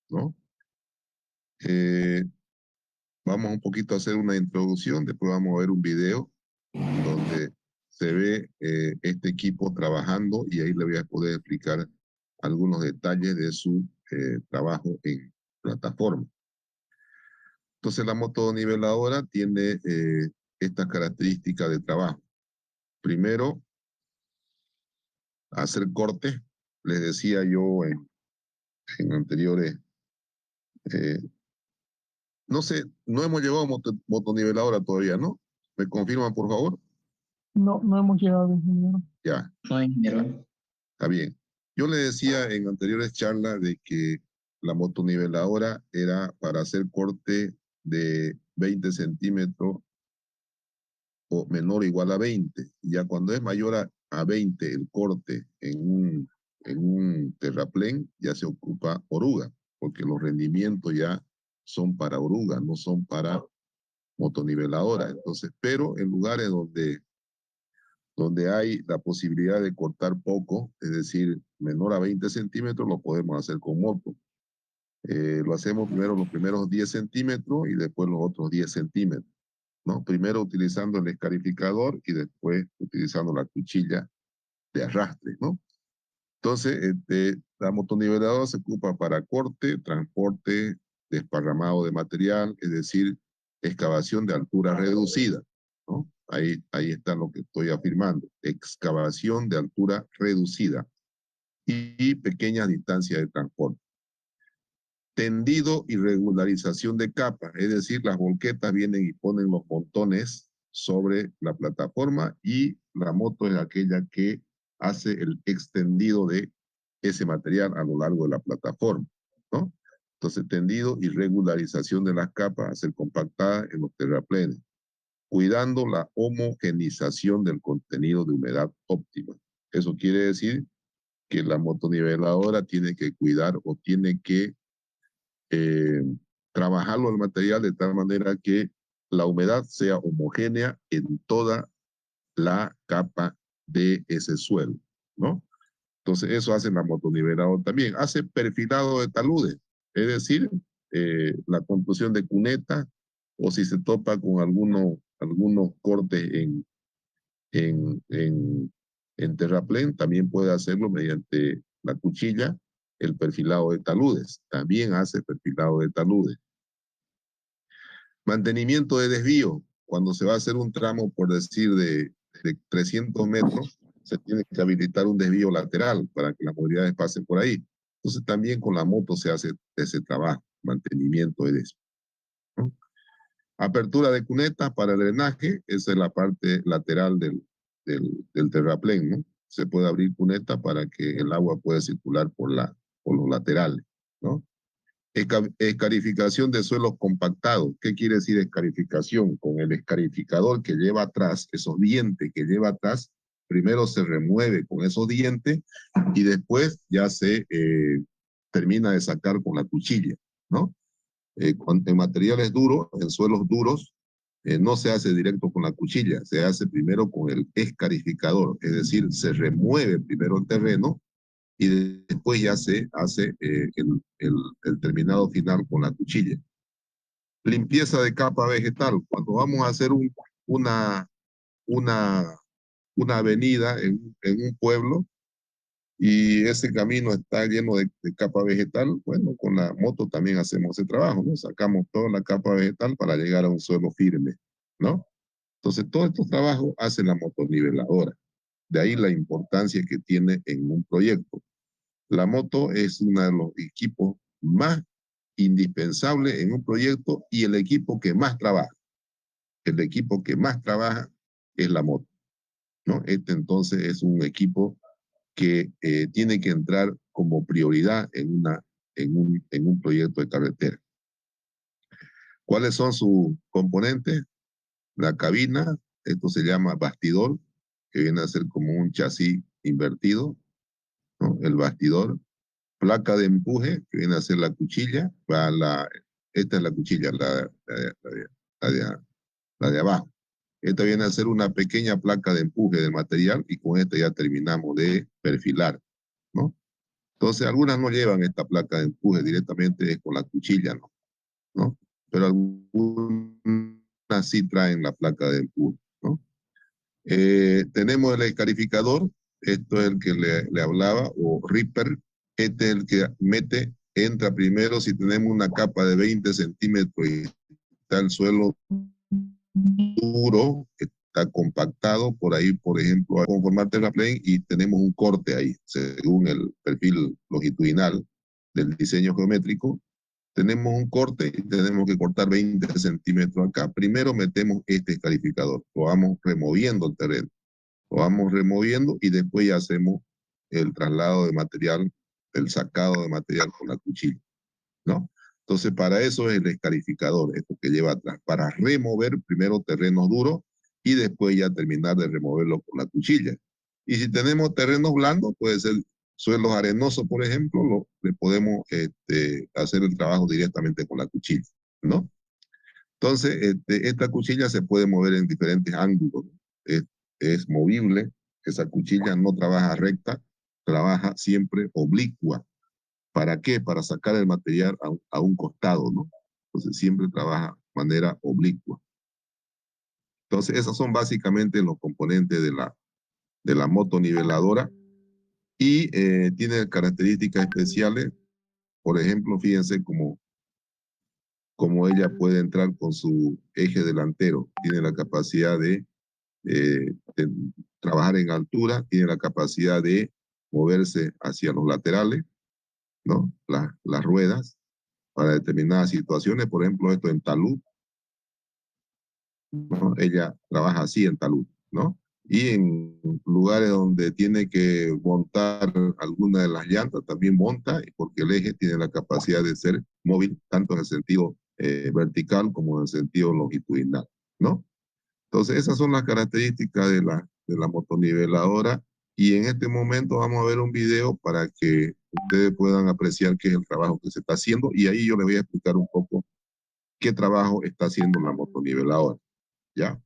¿no? Eh, Vamos un poquito a hacer una introducción, después vamos a ver un video donde se ve este equipo trabajando y ahí le voy a poder explicar algunos detalles de su trabajo en plataforma. Entonces la motoniveladora tiene estas características de trabajo. Primero, hacer cortes. Les decía yo en anteriores, eh, no sé, no hemos llevado motoniveladora todavía, ¿no? ¿Me confirman, por favor? No, no hemos llegado, ingeniero. Ya. No, ingeniero. Está bien. Yo le decía en anteriores charlas de que la motoniveladora era para hacer corte de 20 centímetros o menor o igual a 20. Ya cuando es mayor a 20 el corte en un terraplén, ya se ocupa oruga, porque los rendimientos ya son para oruga, no son para motoniveladora. Entonces, pero en lugares donde hay la posibilidad de cortar poco, es decir, menor a 20 centímetros, lo podemos hacer con moto. Lo hacemos primero los primeros 10 centímetros y después los otros 10 centímetros, ¿no? Primero utilizando el escarificador y después utilizando la cuchilla de arrastre, ¿no? Entonces, la motoniveladora se ocupa para corte, transporte, desparramado de material, es decir, excavación de altura reducida, ¿no? Ahí está lo que estoy afirmando, excavación de altura reducida y pequeñas distancias de transporte. Tendido y regularización de capas, es decir, las volquetas vienen y ponen los montones sobre la plataforma y la moto es aquella que hace el extendido de ese material a lo largo de la plataforma, ¿no? Entonces, tendido y regularización de las capas, hacer compactadas en los terraplenes, cuidando la homogenización del contenido de humedad óptima. Eso quiere decir que la motoniveladora tiene que cuidar o tiene que trabajarlo el material de tal manera que la humedad sea homogénea en toda la capa de ese suelo, ¿no? Entonces eso hace la motoniveladora también. Hace perfilado de taludes, es decir, la construcción de cunetas o si se topa con algunos cortes en terraplén, también puede hacerlo mediante la cuchilla, el perfilado de taludes. También hace perfilado de taludes. Mantenimiento de desvío. Cuando se va a hacer un tramo, por decir, de 300 metros, se tiene que habilitar un desvío lateral para que las movilidades pasen por ahí. Entonces también con la moto se hace ese trabajo, mantenimiento de desvío, ¿no? Apertura de cunetas para el drenaje, esa es la parte lateral del terraplén, ¿no? Se puede abrir cuneta para que el agua pueda circular por los laterales, ¿no? Escarificación de suelos compactados. ¿Qué quiere decir escarificación? Con el escarificador que lleva atrás, esos dientes que lleva atrás, primero se remueve con esos dientes y después ya se termina de sacar con la cuchilla, ¿no? En materiales duros, en suelos duros, no se hace directo con la cuchilla, se hace primero con el escarificador, es decir, se remueve primero el terreno y después ya se hace el terminado final con la cuchilla. Limpieza de capa vegetal. Cuando vamos a hacer una, una, una avenida en un pueblo y ese camino está lleno de capa vegetal, bueno, con la moto también hacemos ese trabajo, ¿no? Sacamos toda la capa vegetal para llegar a un suelo firme, ¿no? Entonces, todos estos trabajos hace la motoniveladora. De ahí la importancia que tiene en un proyecto. La moto es uno de los equipos más indispensables en un proyecto y el equipo que más trabaja. El equipo que más trabaja es la moto, ¿no? Este entonces es un equipo que tiene que entrar como prioridad en un proyecto de carretera. ¿Cuáles son sus componentes? La cabina, esto se llama bastidor, que viene a ser como un chasis invertido, ¿no? El bastidor. Placa de empuje, que viene a ser la cuchilla, esta es la cuchilla, la de, la de abajo. Esta viene a ser una pequeña placa de empuje de material y con esta ya terminamos de perfilar, ¿no? Entonces, algunas no llevan esta placa de empuje, directamente es con la cuchilla, ¿no? Pero algunas sí traen la placa de empuje, ¿no? Tenemos el escarificador, esto es el que le hablaba, o Ripper, este es el que entra primero si tenemos una capa de 20 centímetros y está el suelo duro, está compactado, por ahí, por ejemplo, con formato terraplén y tenemos un corte ahí, según el perfil longitudinal del diseño geométrico. Tenemos un corte y tenemos que cortar 20 centímetros acá. Primero metemos este escarificador, lo vamos removiendo el terreno, lo vamos removiendo y después ya hacemos el traslado de material, el sacado de material con la cuchilla, ¿no? Entonces, para eso es el escarificador, esto que lleva atrás, para remover primero terrenos duros y después ya terminar de removerlo con la cuchilla. Y si tenemos terrenos blandos, puede ser suelos arenosos, por ejemplo, le podemos hacer el trabajo directamente con la cuchilla, ¿no? Entonces, esta cuchilla se puede mover en diferentes ángulos, ¿no? Es movible, esa cuchilla no trabaja recta, trabaja siempre oblicua. ¿Para qué? Para sacar el material a un costado, ¿no? Entonces siempre trabaja de manera oblicua. Entonces esos son básicamente los componentes de la motoniveladora y tiene características especiales. Por ejemplo, fíjense cómo ella puede entrar con su eje delantero. Tiene la capacidad de trabajar en altura, tiene la capacidad de moverse hacia los laterales, ¿no? Las ruedas para determinadas situaciones, por ejemplo, esto en talud, ¿no? Ella trabaja así en talud, ¿no? Y en lugares donde tiene que montar alguna de las llantas, también monta, porque el eje tiene la capacidad de ser móvil, tanto en el sentido vertical como en el sentido longitudinal, ¿no? Entonces, esas son las características de la motoniveladora. Y en este momento vamos a ver un video para que ustedes puedan apreciar qué es el trabajo que se está haciendo. Y ahí yo les voy a explicar un poco qué trabajo está haciendo la motoniveladora. ¿Ya?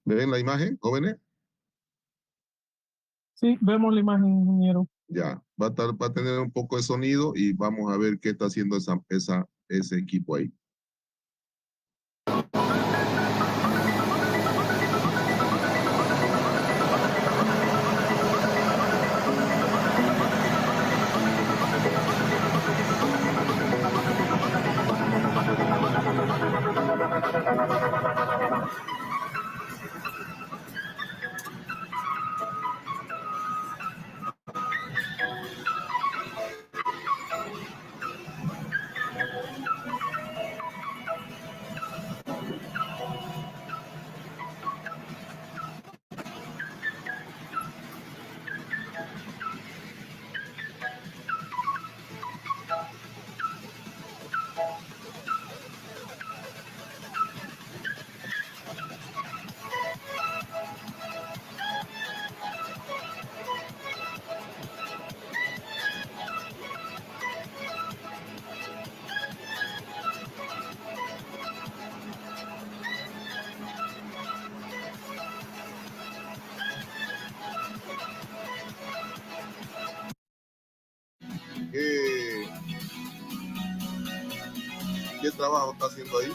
¿Ven la imagen, jóvenes? Sí, vemos la imagen, ingeniero. Ya, va a tener un poco de sonido y vamos a ver qué está haciendo ese equipo ahí. ¿Qué, qué trabajo está haciendo ahí?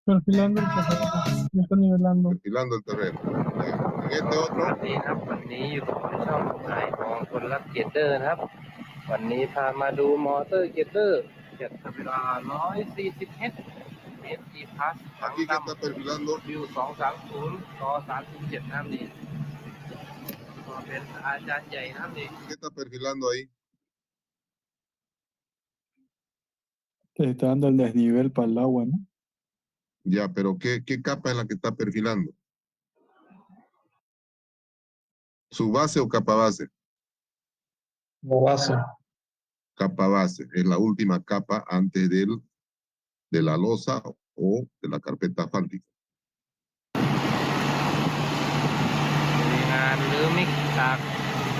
Perfilando el terreno, ya está nivelando. Perfilando el terreno. En este otro, สวัสดีครับวันนี้อยู่กับช่องนายของคนรักเกียร์เตอร์นะครับวันนี้พามาดูมอเตอร์เกียร์เตอร์เจ็ดเวลา140 เมตรG Plus ถัง aquí que ด está perfilando, ำวิว230ต่อ37น้ำนี่ก็เป็นอาจารย์ใหญ่น้ำนี่ ¿qué está perfilando ahí? Te está dando el desnivel para el agua, ¿no? Ya, pero ¿qué capa es la que está perfilando? ¿Su base o capa base? La base. Capa base, es la última capa antes de la losa o de la carpeta asfáltica. มีงานรื้อมิกจาก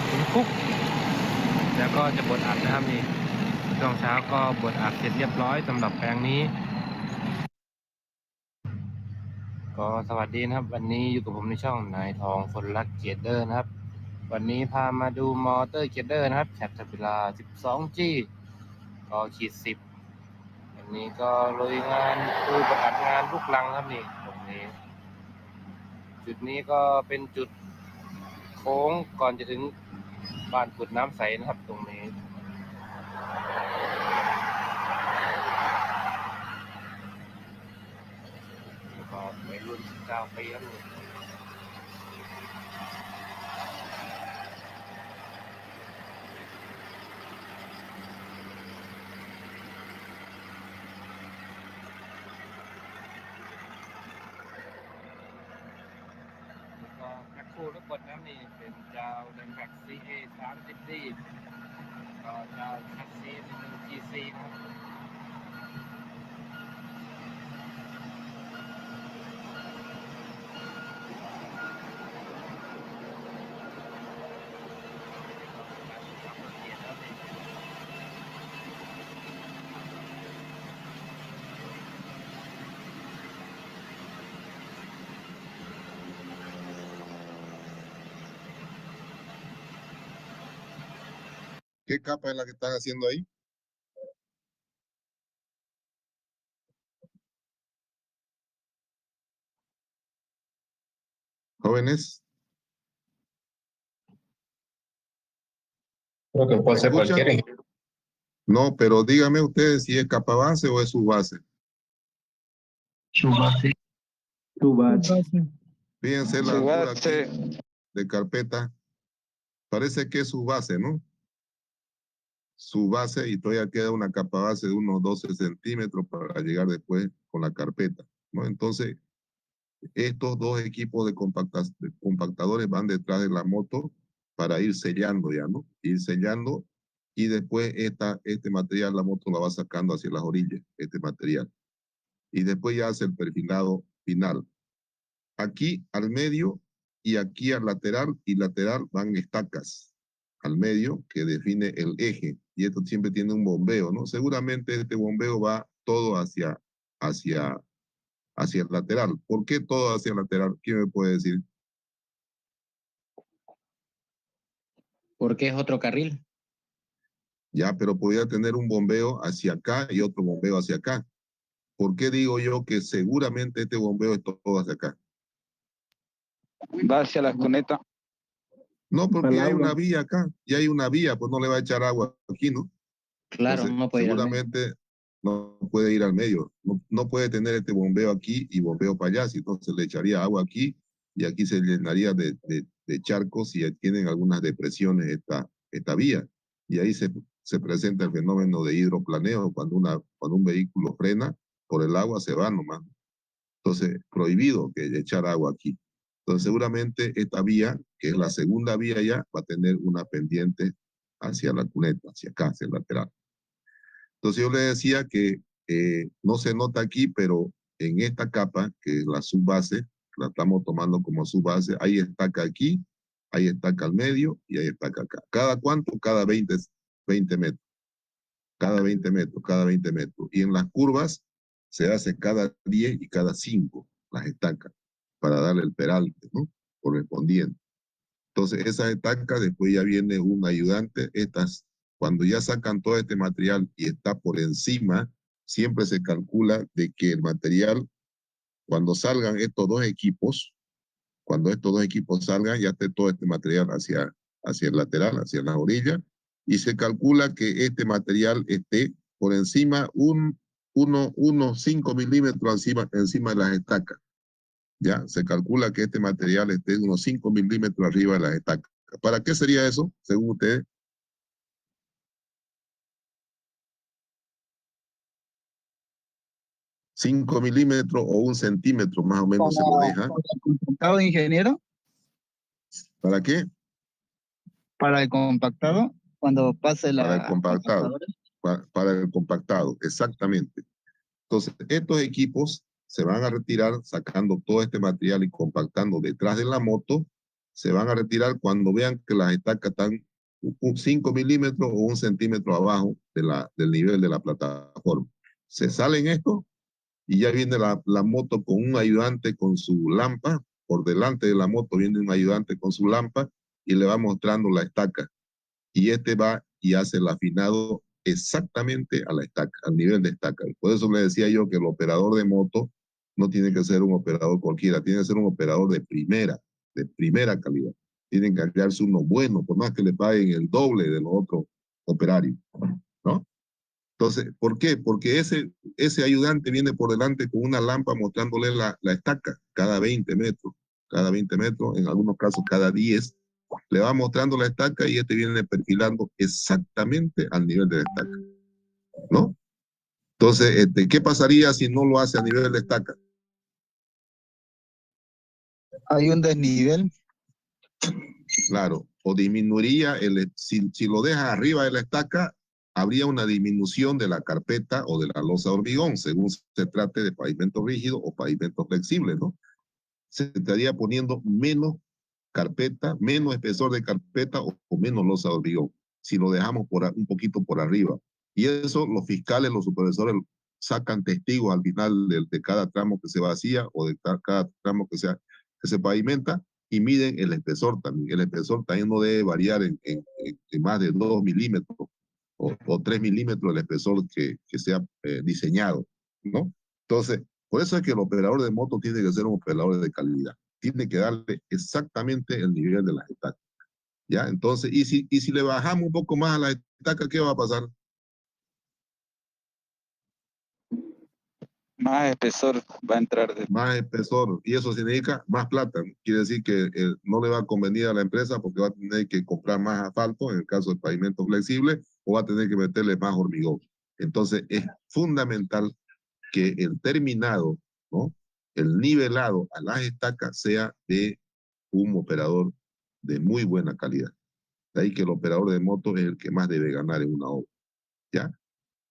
หินคุกแล้วก็จะบดอัดนะครับนี่ช่วงเช้าก็บดอัดเสร็จเรียบร้อยสำหรับแปลงนี้ ก็สวัสดีนะครับวันนี้อยู่กับผมในช่องนายทองคนรักเกียร์เดอร์นะครับวันนี้พามาดูมอเตอร์เกียร์เดอร์นะครับแคทเวลา 12G ก็ขีด10วันนี้ก็ลุยงานคือประกาศงานลูกรังครับนี่ตรงนี้จุดนี้ก็เป็นจุดโค้งก่อนจะถึงบ้านขุดน้ำใสนะครับตรงนี้ก็วัยรุ่น19 ปีครับนี่ก็แพ็คคู่ทุกคนนะครับนี่เป็นเจ้าเดนแบ็ก CA 30D ก็เจ้าแท็กซี่1 GC นะครับ¿Qué capa es la que están haciendo ahí? Jóvenes, Creo que ¿me puede ser escuchan? cualquiera. No, pero díganme ustedes si es capa base o es subbase. Su base. Fíjense la altura aquí de carpeta. Parece que es su base, ¿no? Su base y todavía queda una capa base de unos 12 centímetros para llegar después con la carpeta, ¿no? Entonces, estos dos equipos de compactadores van detrás de la moto para ir sellando ya, ¿no? Ir sellando y después este material la moto la va sacando hacia las orillas, este material. Y después ya hace el perfilado final. Aquí al medio y aquí al lateral y lateral van estacas al medio que define el eje. Y esto siempre tiene un bombeo, ¿no? Seguramente este bombeo va todo hacia el lateral. ¿Por qué todo hacia el lateral? ¿Quién me puede decir? Porque es otro carril. Ya, pero podría tener un bombeo hacia acá y otro bombeo hacia acá. ¿Por qué digo yo que seguramente este bombeo es todo hacia acá? Va hacia la cuneta. No, porque ya hay una vía acá, ya hay una vía, pues no le va a echar agua aquí, ¿no? Claro, Entonces, no puede ir al medio. seguramente no puede ir al medio, no puede tener este bombeo aquí y bombeo para allá, si no se le echaría agua aquí y aquí se llenaría de charcos y tienen algunas depresiones esta vía. Y ahí se presenta el fenómeno de hidroplaneo, cuando un vehículo frena por el agua se va nomás. Entonces, prohibido que echar agua aquí. Entonces, seguramente esta vía, que es la segunda vía ya, va a tener una pendiente hacia la cuneta, hacia acá, hacia el lateral. Entonces yo le decía que no se nota aquí, pero en esta capa, que es la subbase, la estamos tomando como subbase, hay estaca aquí, hay estaca al medio y hay estaca acá. ¿Cada cuánto? Cada 20 metros. Cada 20 metros, cada 20 metros. Y en las curvas se hace cada 10 y cada 5 las estacas para darle el peralte, ¿no? Correspondiente. Entonces, esas estacas, después ya viene un ayudante. Cuando ya sacan todo este material y está por encima, siempre se calcula de que el material, cuando salgan estos dos equipos, cuando estos dos equipos salgan, ya esté todo este material hacia el lateral, hacia la orilla, y se calcula que este material esté por encima unos 5 milímetros encima de las estacas. Ya se calcula que este material esté unos 5 milímetros arriba de las estacas. ¿Para qué sería eso, según ustedes? ¿5 milímetros o 1 centímetro más o menos se lo deja? ¿Para el compactado, ingeniero? ¿Para qué? Para el compactado, cuando pase Para el la compactado. compactadora. Para el compactado, exactamente. Entonces, estos equipos se van a retirar sacando todo este material y compactando detrás de la moto. Se van a retirar cuando vean que las estacas están 5 milímetros o 1 centímetro abajo del nivel de la plataforma. Se salen esto y ya viene la moto con un ayudante con su lampa, por delante de la moto viene un ayudante con su lampa y le va mostrando la estaca. Y este va y hace el afinado exactamente a la estaca, al nivel de estaca. Por eso le decía yo que el operador de moto no tiene que ser un operador cualquiera, tiene que ser un operador de primera calidad. Tienen que hallarse uno bueno, por más que le paguen el doble de los otros operarios, ¿no? Entonces, ¿por qué? Porque ese ayudante viene por delante con una lámpara mostrándole la estaca cada 20 metros, en algunos casos cada 10, le va mostrando la estaca y este viene perfilando exactamente al nivel de la estaca, ¿no? Entonces, ¿qué pasaría si no lo hace a nivel de estaca? Hay un desnivel. Claro, o disminuiría, si lo deja arriba de la estaca, habría una disminución de la carpeta o de la losa de hormigón, según se trate de pavimento rígido o pavimento flexible, ¿no? Se estaría poniendo menos carpeta, menos espesor de carpeta o menos losa de hormigón, si lo dejamos un poquito por arriba. Y eso los fiscales, los supervisores sacan testigos al final de cada tramo que se vacía o de cada tramo que se pavimenta y miden el espesor también. El espesor también no debe variar en más de 2 milímetros o 3 milímetros el espesor que sea diseñado, ¿no? Entonces, por eso es que el operador de moto tiene que ser un operador de calidad. Tiene que darle exactamente el nivel de las estacas, ¿ya? Entonces, y si le bajamos un poco más a la estaca, ¿qué va a pasar? Más espesor va a entrar. Más espesor, y eso significa más plata. Quiere decir que no le va a convenir a la empresa porque va a tener que comprar más asfalto, en el caso del pavimento flexible, o va a tener que meterle más hormigón. Entonces, es fundamental que el terminado, ¿no? El nivelado a las estacas sea de un operador de muy buena calidad. De ahí que el operador de moto es el que más debe ganar en una obra, ¿ya?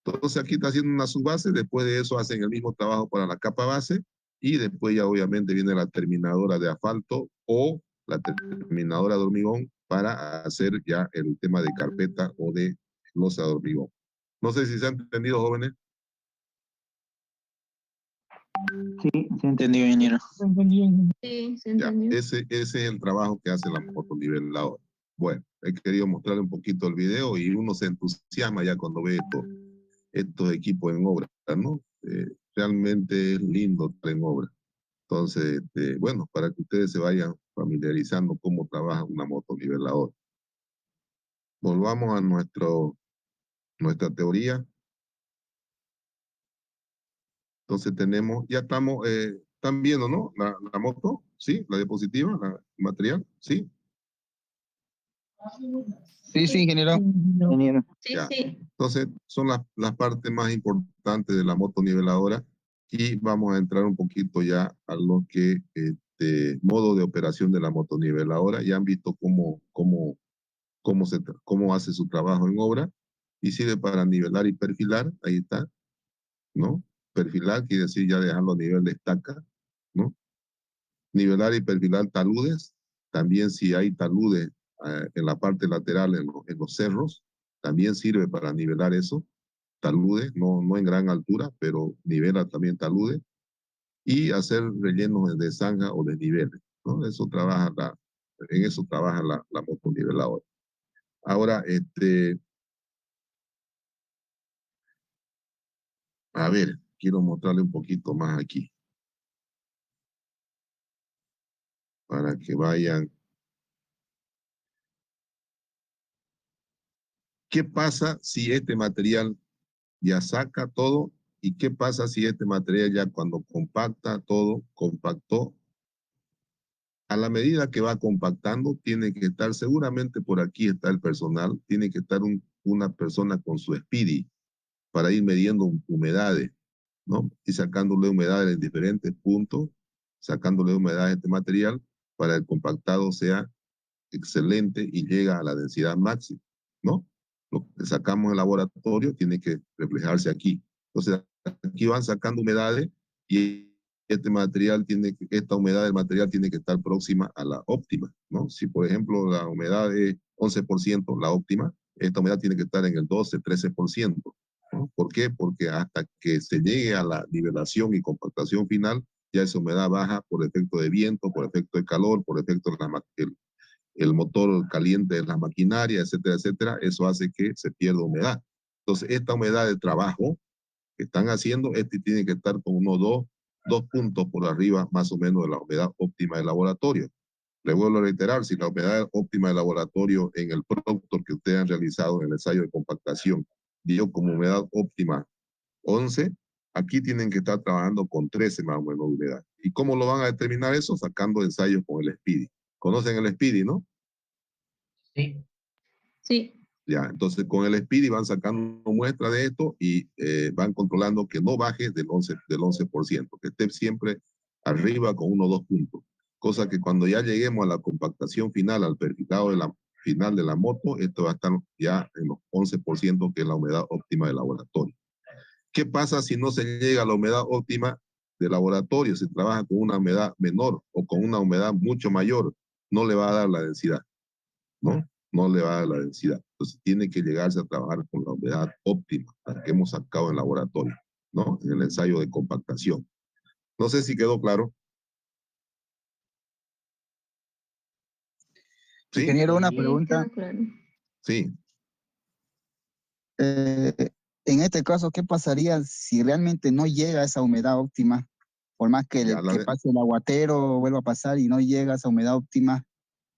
Entonces aquí está haciendo una subbase, después de eso hacen el mismo trabajo para la capa base y después ya obviamente viene la terminadora de asfalto o la terminadora de hormigón para hacer ya el tema de carpeta o de losa de hormigón. No sé si se han entendido, jóvenes. Sí, sí entendido, ingeniero. Sí, se Ya, entendió. ese es el trabajo que hace la motoniveladora. Bueno, he querido mostrarle un poquito el video y uno se entusiasma ya cuando ve estos equipos en obra, ¿no? Realmente es lindo estar en obra. Entonces, bueno, para que ustedes se vayan familiarizando cómo trabaja una motoniveladora. Volvamos a nuestra teoría. Entonces tenemos, ya están viendo, ¿no? La moto, ¿sí? La diapositiva, el material, ¿sí? Sí, sí, ingeniero. Ingeniero. Sí, Ya. sí. Entonces, son las partes más importantes de la motoniveladora y vamos a entrar un poquito ya a lo que, modo de operación de la motoniveladora. Ya han visto cómo hace su trabajo en obra y sirve para nivelar y perfilar, ahí está, ¿no? Perfilar quiere decir ya dejarlo a nivel de estaca, ¿no? Nivelar y perfilar taludes, también si hay taludes en la parte lateral, en los cerros, también sirve para nivelar eso, taludes, no en gran altura, pero nivela también taludes, y hacer rellenos de zanja o de niveles, ¿no? En eso trabaja la motoniveladora. Ahora, a ver, quiero mostrarle un poquito más aquí, para que vayan. ¿Qué pasa si este material ya saca todo? ¿Y qué pasa si este material ya cuando compacta todo, compactó? A la medida que va compactando, tiene que estar, seguramente por aquí está el personal, tiene que estar una persona con su Speedy para ir midiendo humedades, ¿no? Y sacándole humedades en diferentes puntos, sacándole humedades a este material para que el compactado sea excelente y llega a la densidad máxima, ¿no? Lo que sacamos en el laboratorio tiene que reflejarse aquí. Entonces, aquí van sacando humedades y esta humedad del material tiene que estar próxima a la óptima, ¿no? Si, por ejemplo, la humedad es 11%, la óptima, esta humedad tiene que estar en el 12, 13%, ¿no? ¿Por qué? Porque hasta que se llegue a la nivelación y compactación final, ya esa humedad baja por efecto de viento, por efecto de calor, por efecto de el motor caliente de la maquinaria, etcétera, etcétera. Eso hace que se pierda humedad. Entonces, esta humedad de trabajo que están haciendo, tiene que estar con unos dos puntos por arriba más o menos de la humedad óptima del laboratorio. Le vuelvo a reiterar, si la humedad óptima del laboratorio en el producto que ustedes han realizado en el ensayo de compactación dio como humedad óptima 11, aquí tienen que estar trabajando con 13 más o menos de humedad. ¿Y cómo lo van a determinar eso? Sacando ensayos con el SPIDY. ¿Conocen el SPIDY, no? Sí. Sí. Ya, entonces con el SPIDY van sacando muestra de esto y van controlando que no baje del 11%, que esté siempre arriba con 1 o 2 puntos. Cosa que cuando ya lleguemos a la compactación final, al perfilado de la final de la moto, esto va a estar ya en los 11%, que es la humedad óptima del laboratorio. ¿Qué pasa si no se llega a la humedad óptima del laboratorio? Se trabaja con una humedad menor o con una humedad mucho mayor, no le va a dar la densidad, ¿no? No le va a dar la densidad. Entonces tiene que llegarse a trabajar con la humedad óptima, la que hemos sacado en el laboratorio, ¿no? En el ensayo de compactación. No sé si quedó claro. ¿Sí? Ingeniero, una Sí, pregunta. quedó claro. Sí. En este caso, ¿qué pasaría si realmente no llega a esa humedad óptima? Por más que, Ya que pase el aguatero, vuelva a pasar y no llega a esa humedad óptima,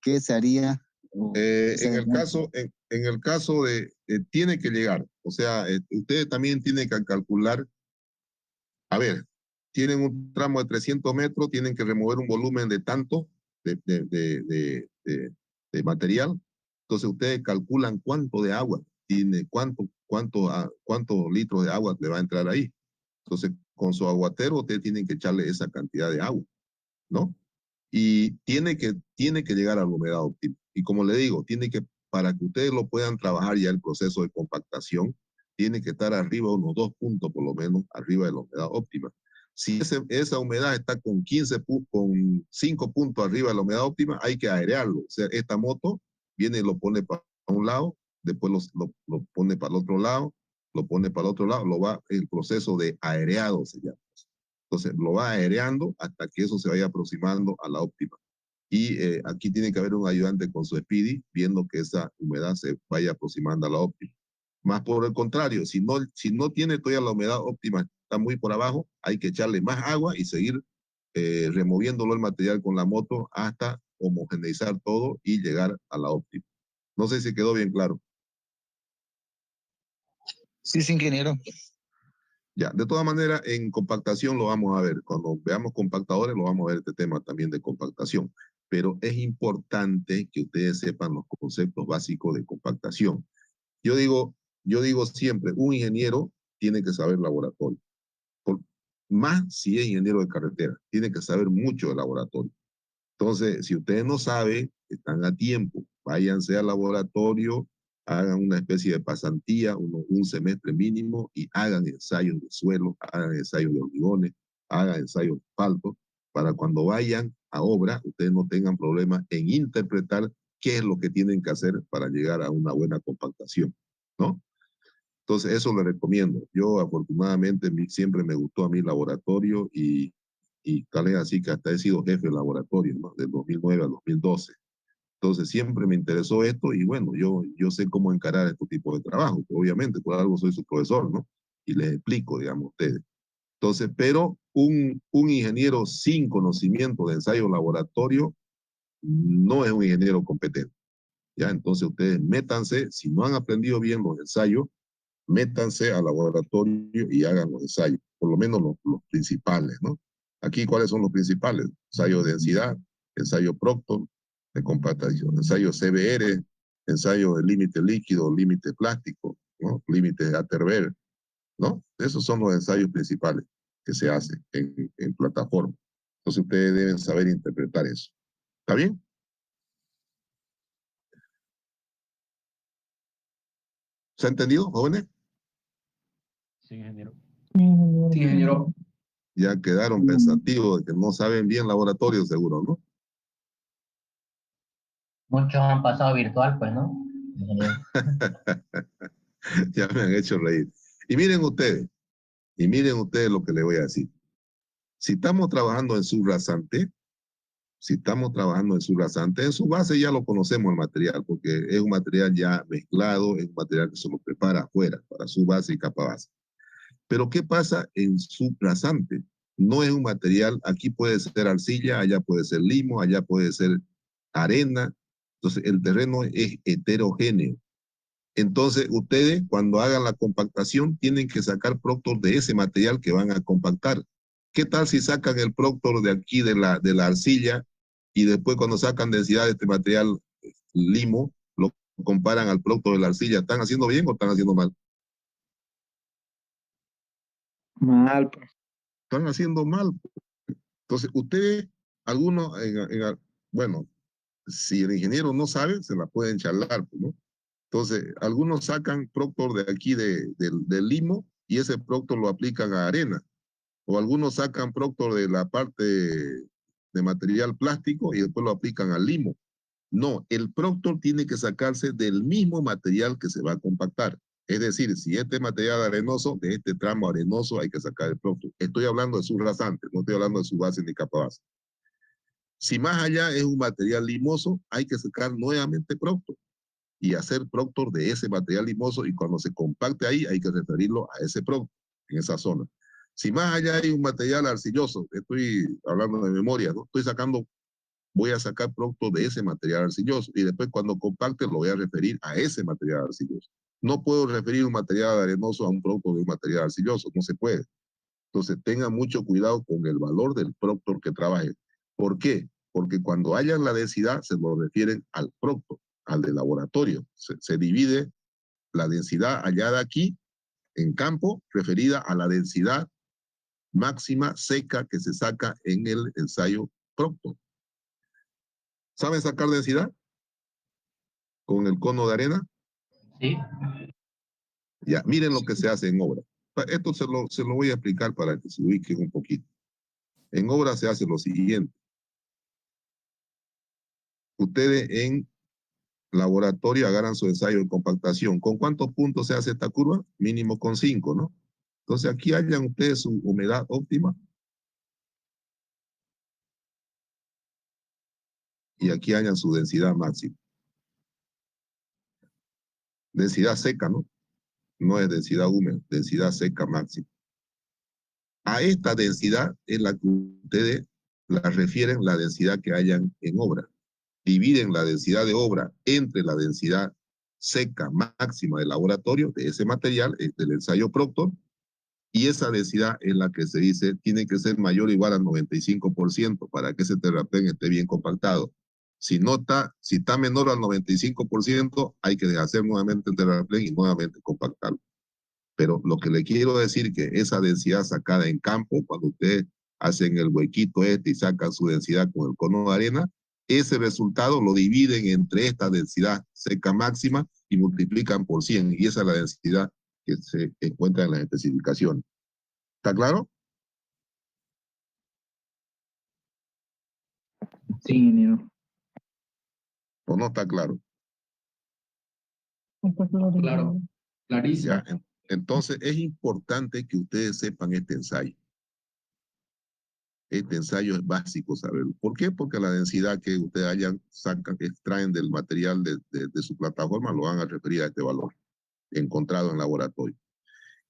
¿qué se haría? En el caso de, tiene que llegar, o sea, ustedes también tienen que calcular, a ver, tienen un tramo de 300 metros, tienen que remover un volumen de tanto de material, entonces ustedes calculan cuánto de agua tiene, cuántos litros de agua le va a entrar ahí. Entonces, con su aguatero, ustedes tienen que echarle esa cantidad de agua, ¿no? Y tiene que llegar a la humedad óptima. Y como le digo, para que ustedes lo puedan trabajar ya el proceso de compactación, tiene que estar arriba unos 2 puntos por lo menos, arriba de la humedad óptima. Si esa humedad está con 5 puntos arriba de la humedad óptima, hay que airearlo. O sea, esta moto viene y lo pone para un lado, después lo pone para el otro lado, lo pone para el otro lado, el proceso de aireado se llama. Entonces lo va aireando hasta que eso se vaya aproximando a la óptima. Y aquí tiene que haber un ayudante con su SPIDY viendo que esa humedad se vaya aproximando a la óptima. Más por el contrario, si no tiene todavía la humedad óptima, está muy por abajo, hay que echarle más agua y seguir removiéndolo el material con la moto hasta homogeneizar todo y llegar a la óptima. No sé si quedó bien claro. Sí, sí, ingeniero. Ya, de todas maneras, en compactación lo vamos a ver. Cuando veamos compactadores, lo vamos a ver este tema también de compactación. Pero es importante que ustedes sepan los conceptos básicos de compactación. Yo digo siempre, un ingeniero tiene que saber laboratorio. Más si es ingeniero de carretera, tiene que saber mucho de laboratorio. Entonces, si ustedes no saben, están a tiempo. Váyanse al laboratorio, hagan una especie de pasantía, un semestre mínimo, y hagan ensayos de suelo, hagan ensayos de hormigones, hagan ensayos de asfalto, para cuando vayan a obra, ustedes no tengan problemas en interpretar qué es lo que tienen que hacer para llegar a una buena compactación, ¿no? Entonces, eso le recomiendo. Yo, afortunadamente, siempre me gustó a mí el laboratorio y tal es así que hasta he sido jefe de laboratorio, ¿no? Del 2009 al 2012. Entonces siempre me interesó esto y bueno, yo sé cómo encarar este tipo de trabajo. Obviamente, por algo soy su profesor, ¿no? Y les explico, digamos, a ustedes. Entonces, pero un ingeniero sin conocimiento de ensayo laboratorio no es un ingeniero competente. ¿Ya? Entonces ustedes métanse, si no han aprendido bien los ensayos, métanse al laboratorio y hagan los ensayos, por lo menos los principales, ¿no? Aquí, ¿cuáles son los principales? Ensayo de densidad, ensayo Proctor, de compactación, ensayo CBR, ensayo de límite líquido, límite plástico, ¿no? Límite de Atterberg, ¿no? Esos son los ensayos principales que se hacen en plataforma. Entonces ustedes deben saber interpretar eso. ¿Está bien? ¿Se ha entendido, jóvenes? Sí, ingeniero. Sí, ingeniero. Ya quedaron pensativos de que no saben bien laboratorio, seguro, ¿no? Muchos han pasado virtual, pues, ¿no? Ingeniero. Ya me han hecho reír. Y miren ustedes lo que les voy a decir. Si estamos trabajando en subrasante, en su base ya lo conocemos el material, porque es un material ya mezclado, es un material que se lo prepara afuera, para su base y capa base. Pero ¿qué pasa en subrasante? No es un material, aquí puede ser arcilla, allá puede ser limo, allá puede ser arena. Entonces el terreno es heterogéneo. Entonces ustedes cuando hagan la compactación tienen que sacar proctor de ese material que van a compactar. ¿Qué tal si sacan el proctor de aquí de la arcilla y después cuando sacan densidad de este material limo, lo comparan al proctor de la arcilla? ¿Están haciendo bien o están haciendo mal? Mal, pues. Están haciendo mal. Entonces ustedes, algunos, bueno, si el ingeniero no sabe, se la pueden charlar, ¿no? Entonces, algunos sacan proctor de aquí del limo y ese proctor lo aplican a arena. O algunos sacan proctor de la parte de material plástico y después lo aplican al limo. No, el proctor tiene que sacarse del mismo material que se va a compactar. Es decir, si este material arenoso, de este tramo arenoso hay que sacar el proctor. Estoy hablando de su rasante, no estoy hablando de su base ni capa base. Si más allá es un material limoso, hay que sacar nuevamente proctor y hacer proctor de ese material limoso y cuando se compacte ahí hay que referirlo a ese proctor en esa zona. Si más allá hay un material arcilloso, estoy hablando de memoria, ¿no? Voy a sacar proctor de ese material arcilloso y después cuando compacte lo voy a referir a ese material arcilloso. No puedo referir un material arenoso a un proctor de un material arcilloso, no se puede. Entonces tengan mucho cuidado con el valor del proctor que trabajen. ¿Por qué? Porque cuando hayan la densidad se lo refieren al proctor, al de laboratorio. Se divide la densidad hallada aquí en campo referida a la densidad máxima seca que se saca en el ensayo proctor. ¿Saben sacar densidad con el cono de arena? Sí. Ya, miren lo que se hace en obra. Esto se lo voy a explicar para que se ubiquen un poquito. En obra se hace lo siguiente. Ustedes en laboratorio agarran su ensayo de compactación. ¿Con cuántos puntos se hace esta curva? Mínimo con 5, ¿no? Entonces aquí hallan ustedes su humedad óptima. Y aquí hallan su densidad máxima. Densidad seca, ¿no? No es densidad húmeda, densidad seca máxima. A esta densidad es la que ustedes la refieren la densidad que hayan en obra. Dividen la densidad de obra entre la densidad seca máxima del laboratorio de ese material, del ensayo proctor, y esa densidad es la que se dice tiene que ser mayor o igual al 95% para que ese terraplén esté bien compactado. Si está menor al 95%, hay que hacer nuevamente el terraplén y nuevamente compactarlo. Pero lo que le quiero decir que esa densidad sacada en campo, cuando ustedes hacen el huequito y sacan su densidad con el cono de arena, ese resultado lo dividen entre esta densidad seca máxima y multiplican por 100. Y esa es la densidad que se encuentra en las especificaciones. ¿Está claro? Sí, ingeniero. ¿O no está claro? Claro. Clarísimo. ¿Ya? Entonces es importante que ustedes sepan este ensayo. Este ensayo es básico saberlo. ¿Por qué? Porque la densidad que ustedes extraen del material de su plataforma lo van a referir a este valor encontrado en laboratorio.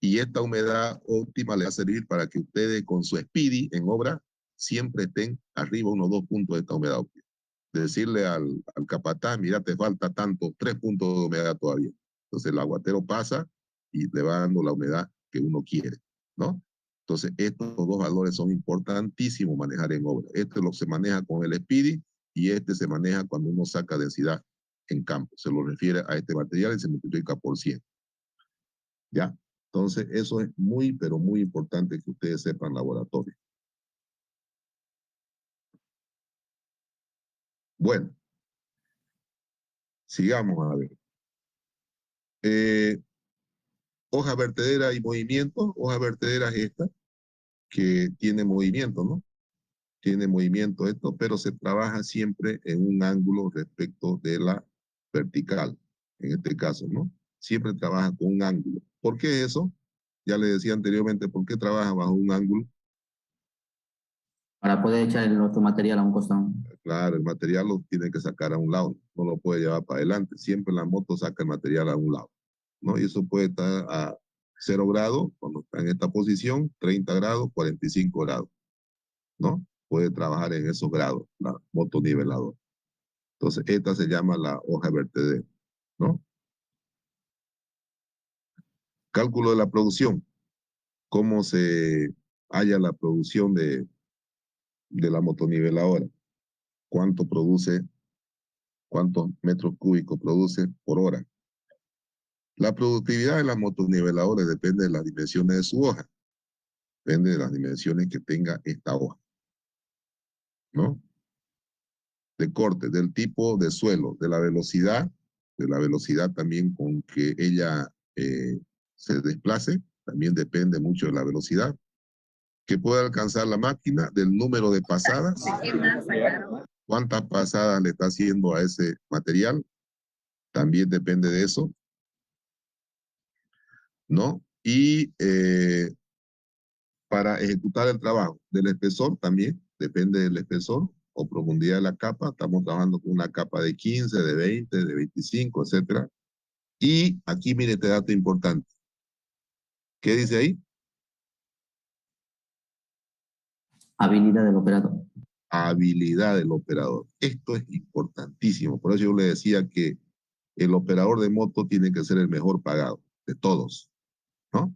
Y esta humedad óptima le va a servir para que ustedes con su Speedy en obra siempre estén arriba unos 2 puntos de esta humedad óptima. Decirle al capataz, mira, te falta tanto, 3 puntos de humedad todavía. Entonces el aguatero pasa y le va dando la humedad que uno quiere, ¿no? Entonces estos dos valores son importantísimos manejar en obra. Este se maneja con el Speedy y este se maneja cuando uno saca densidad en campo. Se lo refiere a este material y se multiplica por 100. ¿Ya? Entonces eso es muy, pero muy importante que ustedes sepan laboratorio. Bueno, sigamos a ver. Hoja vertedera y movimiento. Hoja vertedera es esta, que tiene movimiento, ¿no? Tiene movimiento esto, pero se trabaja siempre en un ángulo respecto de la vertical, en este caso, ¿no? Siempre trabaja con un ángulo. ¿Por qué eso? ya le decía anteriormente, ¿por qué trabaja bajo un ángulo? Para poder echar el otro material a un costado. Claro, el material lo tiene que sacar a un lado, no lo puede llevar para adelante. Siempre la moto saca el material a un lado, ¿no? Y eso puede estar a 0 grados, cuando está en esta posición, 30 grados, 45 grados, ¿no? Puede trabajar en esos grados, la moto niveladora. Entonces, esta se llama la hoja vertedero, ¿no? Cálculo de la producción. ¿Cómo se halla la producción de la motoniveladora? ¿Cuánto produce? ¿Cuántos metros cúbicos produce por hora? La productividad de las motoniveladores depende de las dimensiones de su hoja. Depende de las dimensiones que tenga esta hoja, ¿no? De corte, del tipo de suelo, de la velocidad también con que ella se desplace, también depende mucho de la velocidad que puede alcanzar la máquina, del número de pasadas, cuántas pasadas le está haciendo a ese material, también depende de eso, ¿no? Y para ejecutar el trabajo del espesor también, depende del espesor o profundidad de la capa. Estamos trabajando con una capa de 15, de 20, de 25, etcétera. Y aquí mire este dato importante. ¿Qué dice ahí? Habilidad del operador. Habilidad del operador. Esto es importantísimo. Por eso yo le decía que el operador de moto tiene que ser el mejor pagado de todos, ¿no?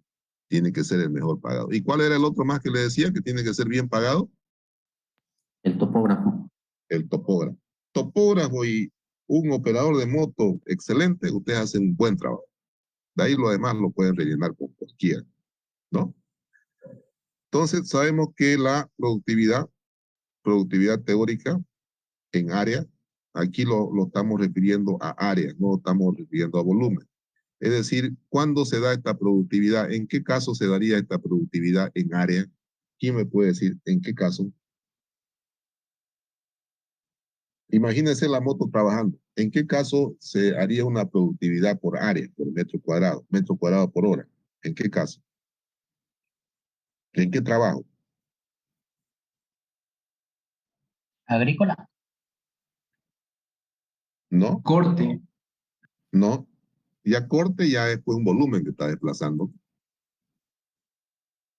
Tiene que ser el mejor pagado. ¿Y cuál era el otro más que le decía que tiene que ser bien pagado? El topógrafo. El topógrafo. Topógrafo y un operador de moto excelente, ustedes hacen un buen trabajo. De ahí lo demás lo pueden rellenar con cualquiera, ¿no? Entonces sabemos que la productividad teórica en área, aquí lo estamos refiriendo a área, no lo estamos refiriendo a volumen. Es decir, ¿cuándo se da esta productividad? ¿En qué caso se daría esta productividad en área? ¿Quién me puede decir en qué caso? Imagínense la moto trabajando. ¿En qué caso se haría una productividad por área, por metro cuadrado por hora? ¿En qué caso? ¿En qué trabajo? Agrícola. ¿No? Corte. No. Ya corte ya es pues un volumen que está desplazando.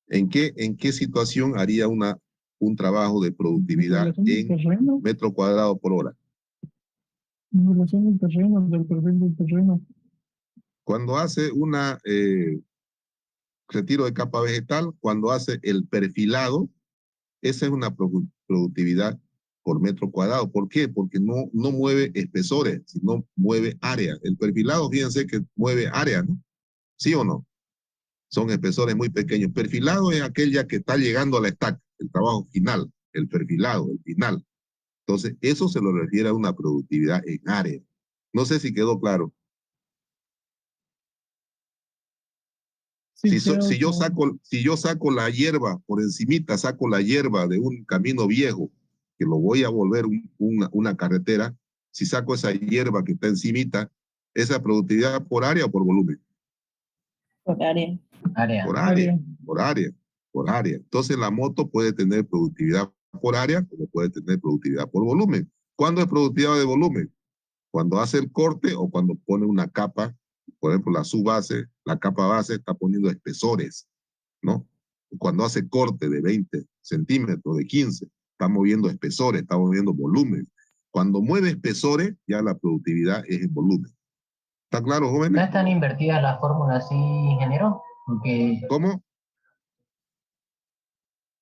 ¿En qué situación haría un trabajo de productividad en terreno. metro cuadrado por hora? En relación al terreno, del perfil del terreno. Cuando hace una retiro de capa vegetal, cuando hace el perfilado, esa es una productividad por metro cuadrado. ¿Por qué? Porque no mueve espesores, sino mueve área. El perfilado, fíjense que mueve área, ¿no? ¿Sí o no? Son espesores muy pequeños. Perfilado es aquel ya que está llegando a la estaca, el trabajo final, el perfilado, el final. Entonces, eso se lo refiere a una productividad en área. No sé si quedó claro. Sí, Si yo saco la hierba por encimita, saco la hierba de un camino viejo, que lo voy a volver una carretera, si saco esa hierba que está encimita, ¿esa productividad por área o por volumen? Por área. Área. Por área, por área, por área. Entonces la moto puede tener productividad por área como puede tener productividad por volumen. ¿Cuándo es productividad de volumen? Cuando hace el corte o cuando pone una capa, por ejemplo, la subbase, la capa base está poniendo espesores, ¿no? Cuando hace corte de 20 centímetros, de 15, está moviendo espesores, está moviendo volumen. Cuando mueve espesores, ya la productividad es en volumen. ¿Está claro, ¿No jóvenes? están invertidas las fórmulas, sí, ingeniero? Porque ¿Cómo?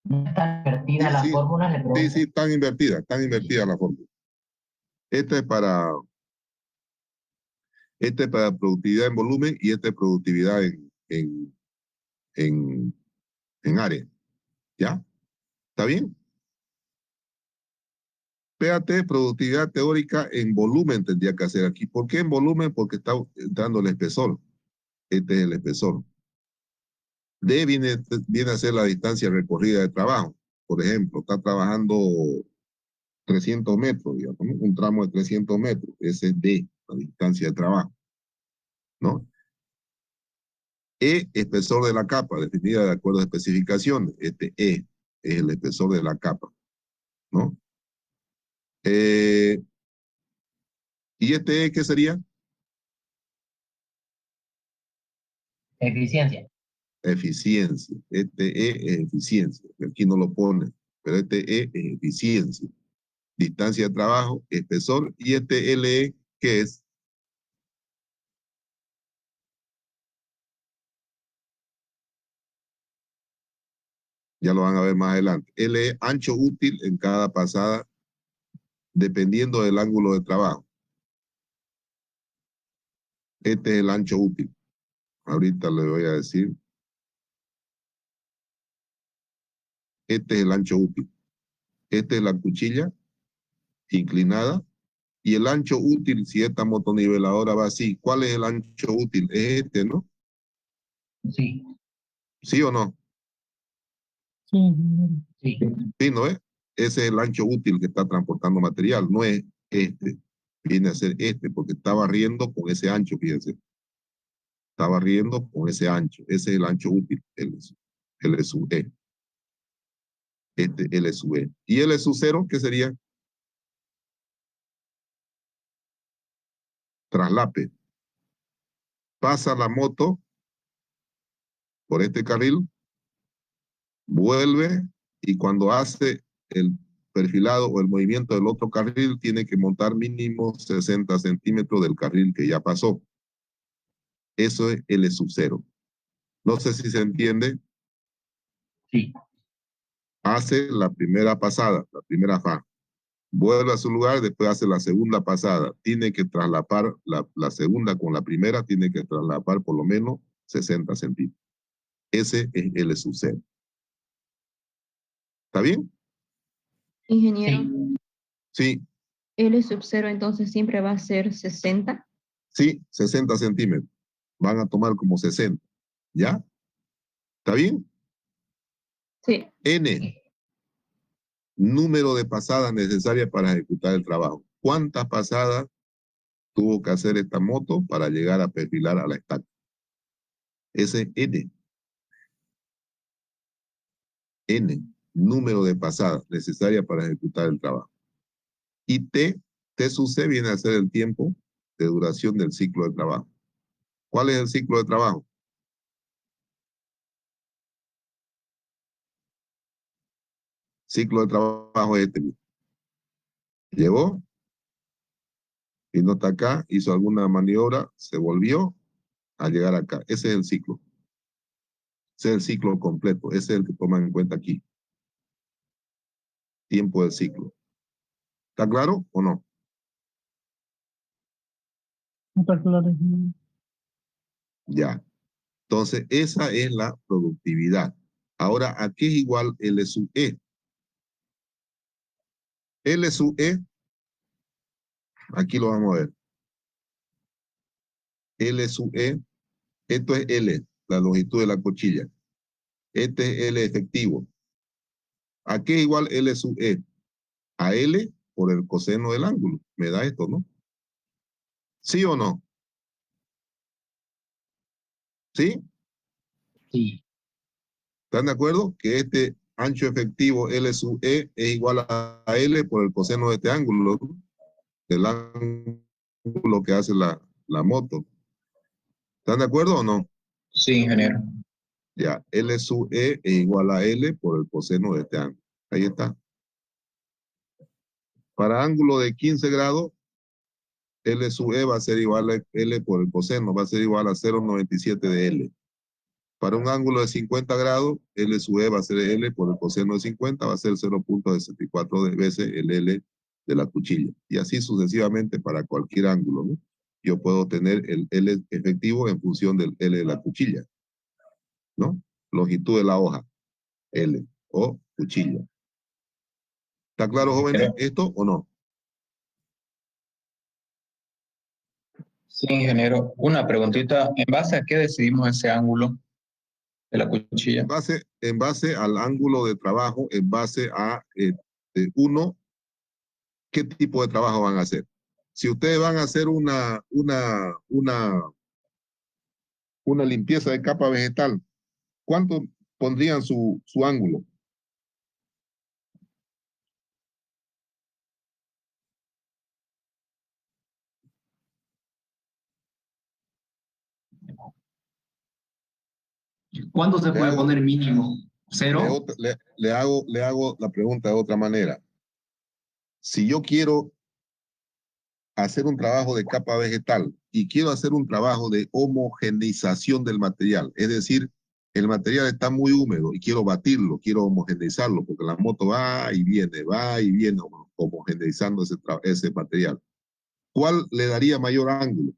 no están invertidas Sí, las sí, fórmulas, le pregunto. sí, están invertidas la fórmula. Esta es para productividad en volumen y esta es productividad en, en área. ¿Ya? ¿Está bien? PAT, productividad teórica en volumen tendría que hacer aquí. ¿Por qué en volumen? Porque está entrando el espesor. Este es el espesor. D viene a ser la distancia recorrida de trabajo. Por ejemplo, está trabajando 300 metros, digamos, ¿no? Un tramo de 300 metros. Ese es D, la distancia de trabajo, ¿no? E, espesor de la capa, definida de acuerdo a especificaciones. Este E es el espesor de la capa, ¿no? ¿Y este E qué sería? Eficiencia. Eficiencia. Este E es eficiencia. Aquí no lo pone, pero este E es eficiencia. Distancia de trabajo, espesor. Y este LE, ¿qué es? Ya lo van a ver más adelante. LE, ancho útil en cada pasada, dependiendo del ángulo de trabajo. Este es el ancho útil. Ahorita le voy a decir. Este es el ancho útil. Esta es la cuchilla inclinada. Y el ancho útil, si esta motoniveladora va así, ¿cuál es el ancho útil? Es este, ¿no? Sí, ¿Sí o no? Sí, ingeniero. sí. Sí, ¿no es? Ese es el ancho útil que está transportando material, no es este. Viene a ser este, porque está barriendo con ese ancho, fíjense. Está barriendo con ese ancho. Ese es el ancho útil, L sub E. Este L sub E. ¿Y L sub 0 qué sería? Traslape. Pasa la moto por este carril, vuelve y cuando hace el perfilado o el movimiento del otro carril, tiene que montar mínimo 60 centímetros del carril que ya pasó. Eso es L sub 0. No sé si se entiende. Sí. Hace la primera pasada, la primera fa. Vuelve a su lugar, después hace la segunda pasada. Tiene que traslapar la segunda con la primera, tiene que traslapar por lo menos 60 centímetros. Ese es L sub 0. ¿Está bien? Ingeniero, Sí, L sub 0 entonces siempre va a ser 60. sí, 60 centímetros. Van a tomar como 60. ¿Ya? ¿Está bien? Sí. N, número de pasadas necesarias para ejecutar el trabajo. ¿Cuántas pasadas tuvo que hacer esta moto para llegar a perfilar a la estaca? Ese es N. N, número de pasadas necesarias para ejecutar el trabajo. Y T sub C viene a ser el tiempo de duración del ciclo de trabajo. ¿Cuál es el ciclo de trabajo? Ciclo de trabajo es este. Llegó, y no está acá, hizo alguna maniobra, se volvió a llegar acá. Ese es el ciclo. Ese es el ciclo completo. Ese es el que toman en cuenta aquí. Tiempo del ciclo. ¿Está claro o no? No está claro, ingeniero. Ya. Entonces, esa es la productividad. Ahora, ¿a qué es igual L sub E? L sub E, aquí lo vamos a ver. L sub E, esto es L, la longitud de la cuchilla. Este es L efectivo. ¿A qué es igual L sub E? A L por el coseno del ángulo. Me da esto, ¿no? ¿Sí o no? ¿Sí? Sí. ¿Están de acuerdo? Que este ancho efectivo L sub E es igual a L por el coseno de este ángulo, ¿no? Del ángulo que hace la moto. ¿Están de acuerdo o no? Sí, ingeniero. Ya, L sub E es igual a L por el coseno de este ángulo. Ahí está. Para ángulo de 15 grados, L sub E va a ser igual a L por el coseno, va a ser igual a 0,97 de L. Para un ángulo de 50 grados, L sub E va a ser L por el coseno de 50, va a ser 0,64 veces el L de la cuchilla. Y así sucesivamente para cualquier ángulo, ¿no? Yo puedo tener el L efectivo en función del L de la cuchilla, ¿no? Longitud de la hoja, L o cuchilla. ¿Está claro, jóvenes, esto o no? Sí, ingeniero. Una preguntita. ¿En base a qué decidimos ese ángulo de la cuchilla? En base al ángulo de trabajo, en base a, uno, qué tipo de trabajo van a hacer. Si ustedes van a hacer una una limpieza de capa vegetal, ¿cuánto pondrían su ángulo? ¿Cuánto se Le puede hago- poner mínimo? ¿Cero? Le hago la pregunta de otra manera. Si yo quiero hacer un trabajo de capa vegetal y quiero hacer un trabajo de homogeneización del material, es decir, el material está muy húmedo y quiero batirlo, quiero homogeneizarlo, porque la moto va y viene homogeneizando ese material. ¿Cuál le daría mayor ángulo?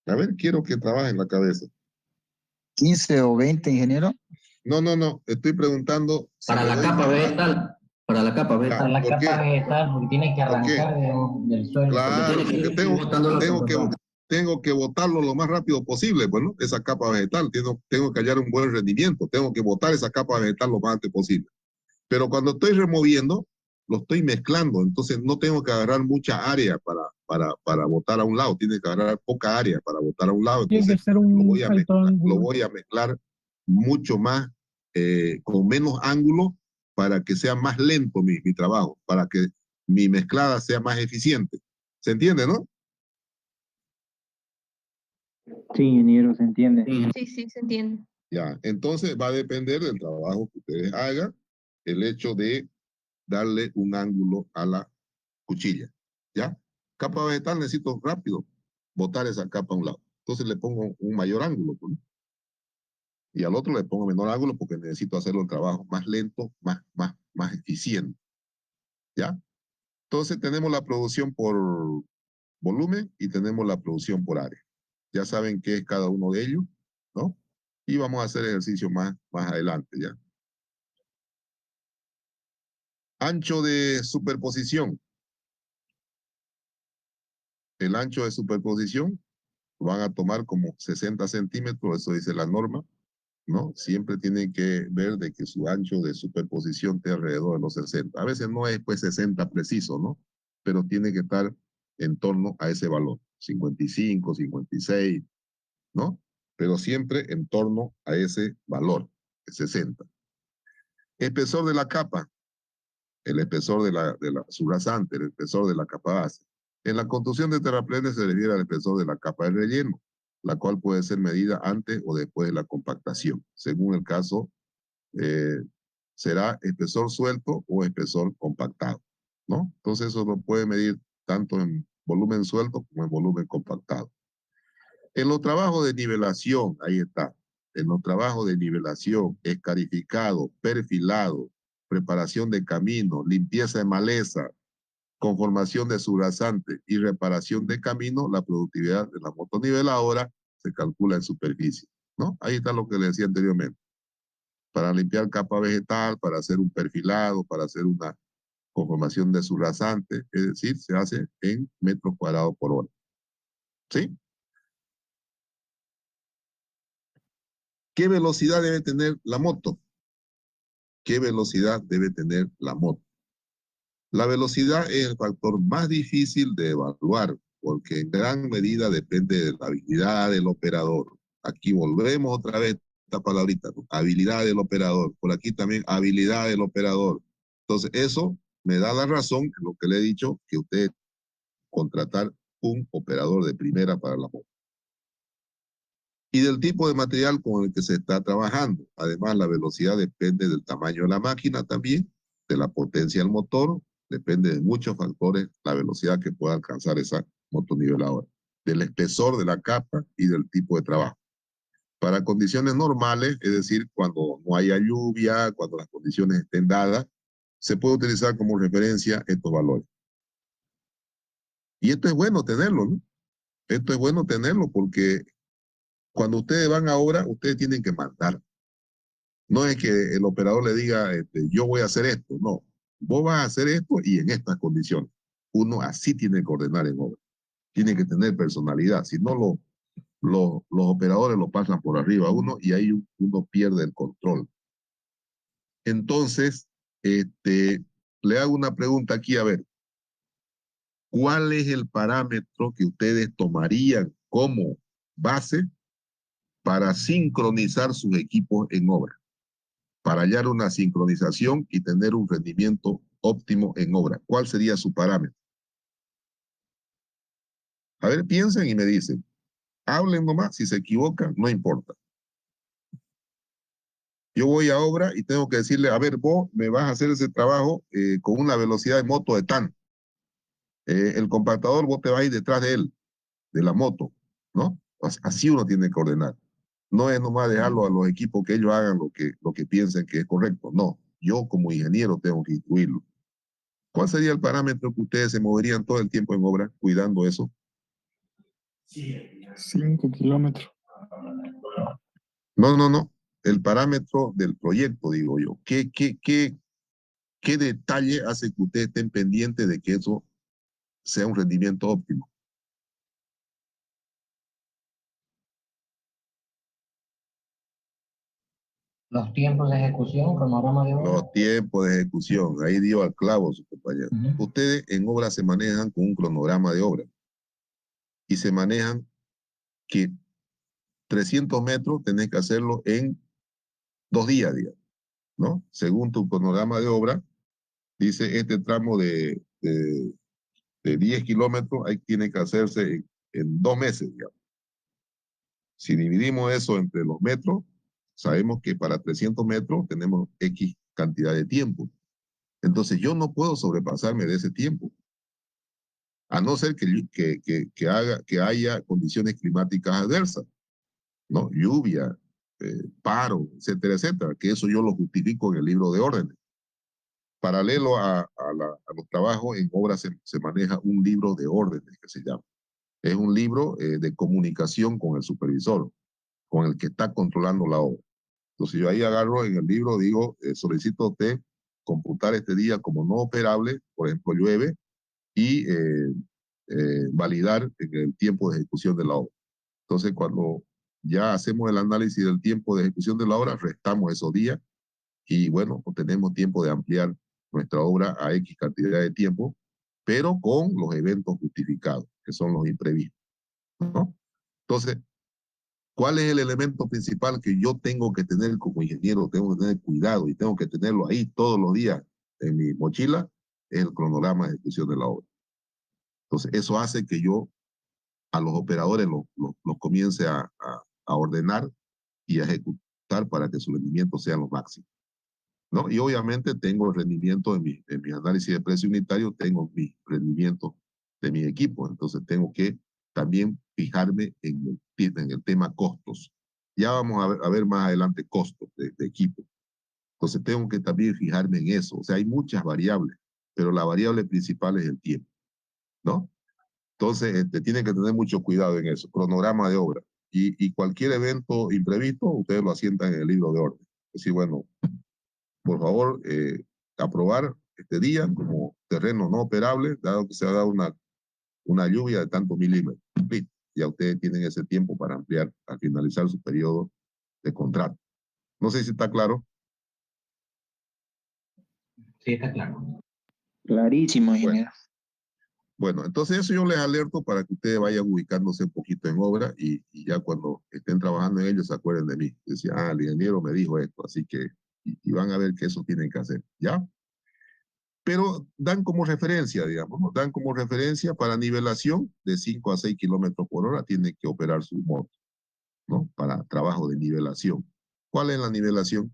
A ver, quiero que trabaje en la cabeza. 15 o 20, ingeniero. No, estoy preguntando. Para la capa vegetal. Para la capa Para vegetal. la ¿por capa qué? vegetal, porque tiene que ¿Por qué? arrancar del suelo. Claro, Porque porque tiene que ir botando la tengo que botarlo lo más rápido posible, bueno, esa capa vegetal, tengo que hallar un buen rendimiento, tengo que botar esa capa vegetal lo más antes posible. Pero cuando estoy removiendo, lo estoy mezclando, entonces no tengo que agarrar mucha área para botar a un lado, tiene que agarrar poca área para botar a un lado, Tiene que entonces ser lo un voy a alto mezclar, ángulo. mucho más, con menos ángulo, para que sea más lento mi trabajo, para que mi mezclada sea más eficiente. ¿Se entiende, no? Sí, ingeniero, se entiende. Sí, se entiende. Ya, entonces va a depender del trabajo que ustedes hagan, el hecho de darle un ángulo a la cuchilla. ¿Ya? Capa vegetal necesito rápido botar esa capa a un lado. Entonces le pongo un mayor ángulo, pues, ¿no? Y al otro le pongo menor ángulo porque necesito hacerlo el trabajo más lento, más eficiente. ¿Ya? Entonces tenemos la producción por volumen y tenemos la producción por área. Ya saben qué es cada uno de ellos, ¿no? Y vamos a hacer ejercicio más adelante, ¿ya? Ancho de superposición. El ancho de superposición lo van a tomar como 60 centímetros, eso dice la norma, ¿no? Siempre tienen que ver de que su ancho de superposición esté alrededor de los 60. A veces no es pues 60 preciso, ¿no? Pero tiene que estar en torno a ese valor, 55, 56, ¿no? Pero siempre en torno a ese valor, 60. Espesor de la capa, el espesor de la subrasante, el espesor de la capa base. En la construcción de terraplenes se refiere al espesor de la capa de relleno, la cual puede ser medida antes o después de la compactación. Según el caso, será espesor suelto o espesor compactado, ¿no? Entonces eso lo puede medir tanto en volumen suelto como en volumen compactado. En los trabajos de nivelación, ahí está. En los trabajos de nivelación, escarificado, perfilado, preparación de camino, limpieza de maleza, conformación de subrasante y reparación de camino, la productividad de la motoniveladora se calcula en superficie, ¿no? Ahí está lo que le decía anteriormente. Para limpiar capa vegetal, para hacer un perfilado, para hacer una conformación de subrasante, es decir, se hace en metros cuadrados por hora. ¿Sí? ¿Qué velocidad debe tener la moto? ¿Qué velocidad debe tener la moto? La velocidad es el factor más difícil de evaluar porque en gran medida depende de la habilidad del operador. Aquí volvemos otra vez a esta palabrita, ¿no? Habilidad del operador. Por aquí también habilidad del operador. Entonces eso me da la razón en lo que le he dicho, que usted contratar un operador de primera para la moto. Y del tipo de material con el que se está trabajando. Además, la velocidad depende del tamaño de la máquina también, de la potencia del motor, depende de muchos factores la velocidad que pueda alcanzar esa motoniveladora, del espesor de la capa y del tipo de trabajo. Para condiciones normales, es decir, cuando no haya lluvia, cuando las condiciones estén dadas, se puede utilizar como referencia estos valores. Y esto es bueno tenerlo, ¿no? Esto es bueno tenerlo porque cuando ustedes van a obra, ustedes tienen que mandar. No es que el operador le diga, yo voy a hacer esto. No, vos vas a hacer esto y en estas condiciones. Uno así tiene que ordenar en obra. Tiene que tener personalidad. Si no, los operadores lo pasan por arriba a uno y ahí uno pierde el control. Entonces, le hago una pregunta aquí, a ver. ¿cuál es el parámetro que ustedes tomarían como base para sincronizar sus equipos en obra? Para hallar una sincronización y tener un rendimiento óptimo en obra. ¿Cuál sería su parámetro? A ver, piensen y me dicen. Hablen nomás, si se equivocan, no importa. Yo voy a obra y tengo que decirle, a ver, vos me vas a hacer ese trabajo con una velocidad de moto de tan. El compactador, vos te vas a ir detrás de él, de la moto, ¿no? Así uno tiene que ordenar. No es nomás dejarlo a los equipos que ellos hagan lo que piensen que es correcto. No, yo como ingeniero tengo que instruirlo. ¿Cuál sería el parámetro que ustedes se moverían todo el tiempo en obra cuidando eso? 5 kilómetros. No. El parámetro del proyecto, digo yo. ¿Qué detalle hace que ustedes estén pendientes de que eso sea un rendimiento óptimo? Los tiempos de ejecución, cronograma de obra. Los tiempos de ejecución. Ahí dio al clavo su compañero. Ujú. Ustedes en obra se manejan con un cronograma de obra. Y se manejan que 300 metros tenés que hacerlo en 2 días, digamos, ¿no? Según tu cronograma de obra, dice este tramo de 10 kilómetros, ahí tiene que hacerse en 2 meses, digamos. Si dividimos eso entre los metros, sabemos que para 300 metros tenemos X cantidad de tiempo. Entonces yo no puedo sobrepasarme de ese tiempo, a no ser que haya condiciones climáticas adversas, ¿no? Lluvia, paro, etcétera, etcétera, que eso yo lo justifico en el libro de órdenes. Paralelo a los trabajos en obra se maneja un libro de órdenes que se llama. Es un libro de comunicación con el supervisor, con el que está controlando la obra. Entonces yo ahí agarro en el libro, digo, solicito a usted computar este día como no operable, por ejemplo llueve, y validar en el tiempo de ejecución de la obra. Entonces cuando ya hacemos el análisis del tiempo de ejecución de la obra, restamos esos días y bueno, pues tenemos tiempo de ampliar nuestra obra a X cantidad de tiempo, pero con los eventos justificados, que son los imprevistos, ¿no? Entonces, ¿cuál es el elemento principal que yo tengo que tener como ingeniero? Tengo que tener cuidado y tengo que tenerlo ahí todos los días en mi mochila, es el cronograma de ejecución de la obra. Entonces, eso hace que yo a los operadores los comience a ordenar y a ejecutar para que su rendimiento sea lo máximo, ¿no? Y obviamente tengo el rendimiento en mi análisis de precio unitario, tengo mi rendimiento de mi equipo, entonces tengo que también fijarme en el tema costos. Ya vamos a ver más adelante costos de equipo. Entonces tengo que también fijarme en eso. O sea, hay muchas variables, pero la variable principal es el tiempo, ¿no? Entonces, tienen que tener mucho cuidado en eso. Cronograma de obra. Y cualquier evento imprevisto, ustedes lo asientan en el libro de orden. Es decir, bueno, por favor, aprobar este día como terreno no operable, dado que se ha dado una lluvia de tantos milímetros. Ya ustedes tienen ese tiempo para ampliar al finalizar su periodo de contrato. No sé si está claro. Sí, está claro. Clarísimo, ingeniero. Bueno, entonces eso yo les alerto para que ustedes vayan ubicándose un poquito en obra y ya cuando estén trabajando en ello se acuerden de mí. Decía, el ingeniero me dijo esto, así que, y van a ver que eso tienen que hacer, ¿ya? Pero dan como referencia, digamos, ¿no? Dan como referencia para nivelación de 5 a 6 kilómetros por hora tiene que operar su moto, ¿no? Para trabajo de nivelación. ¿Cuál es la nivelación?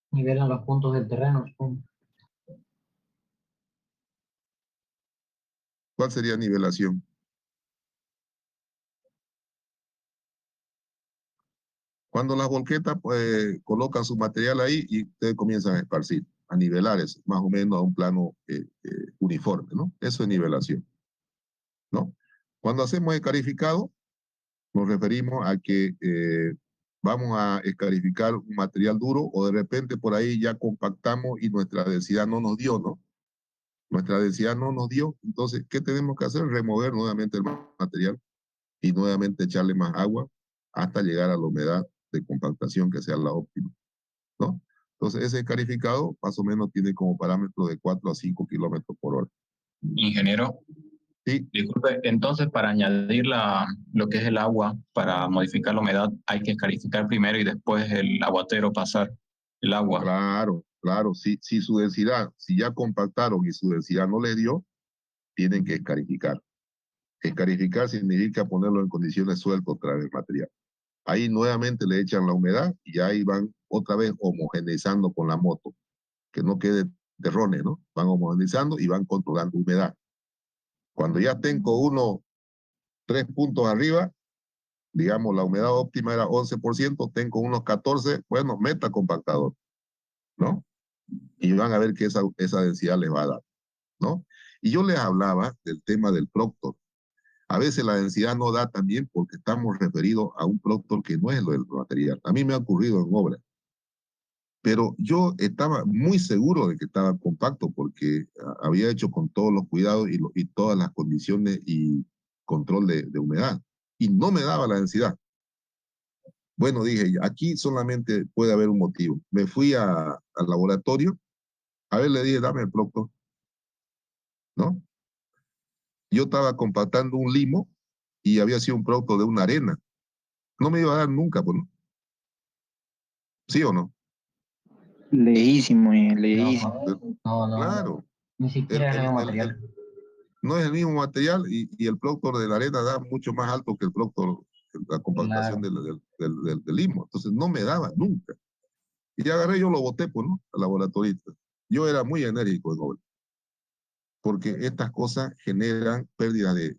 Nivelan los puntos del terreno. ¿Cuál sería nivelación? Cuando las volquetas pues, colocan su material ahí y ustedes comienzan a esparcir, a nivelar eso, más o menos a un plano uniforme, ¿no? Eso es nivelación, ¿no? Cuando hacemos escarificado, nos referimos a que vamos a escarificar un material duro o de repente por ahí ya compactamos y nuestra densidad no nos dio, ¿no? Nuestra densidad no nos dio, entonces, ¿qué tenemos que hacer? Remover nuevamente el material y nuevamente echarle más agua hasta llegar a la humedad de compactación que sea la óptima, ¿no? Entonces, ese escarificado más o menos tiene como parámetro de 4 a 5 kilómetros por hora. Ingeniero, Sí, disculpe, entonces para añadir lo que es el agua, para modificar la humedad, hay que escarificar primero y después el aguatero pasar el agua. claro, claro. Si su densidad, si ya compactaron y su densidad no le dio, tienen que escarificar. Escarificar significa ponerlo en condiciones sueltas otra vez el material. Ahí nuevamente le echan la humedad y ahí van otra vez homogeneizando con la moto, que no quede terrones, ¿no? Van homogeneizando y van controlando humedad. Cuando ya estén con 3 puntos arriba, digamos la humedad óptima era 11%, estén con unos 14, bueno, meta compactador, ¿no? Y van a ver que esa densidad les va a dar, ¿no? Y yo les hablaba del tema del Proctor. A veces la densidad no da también porque estamos referidos a un Proctor que no es lo del material. A mí me ha ocurrido en obra. Pero yo estaba muy seguro de que estaba compacto porque había hecho con todos los cuidados y todas las condiciones y control de humedad. Y no me daba la densidad. Bueno, dije, aquí solamente puede haber un motivo. Me fui al laboratorio, a ver, le dije, dame el Proctor, ¿no? Yo estaba compactando un limo y había sido un Proctor de una arena. No me iba a dar nunca, pues, ¿no? ¿Sí o no? Leísimo, No, leísimo. no, Claro. ni siquiera era el mismo material. No es el mismo material y el Proctor de la arena da mucho más alto que el Proctor, la compactación Claro. del limo. Entonces no me daba nunca. Y agarré, yo lo boté, pues, ¿no? Al laboratorista. Yo era muy enérgico en obra, porque estas cosas generan pérdida de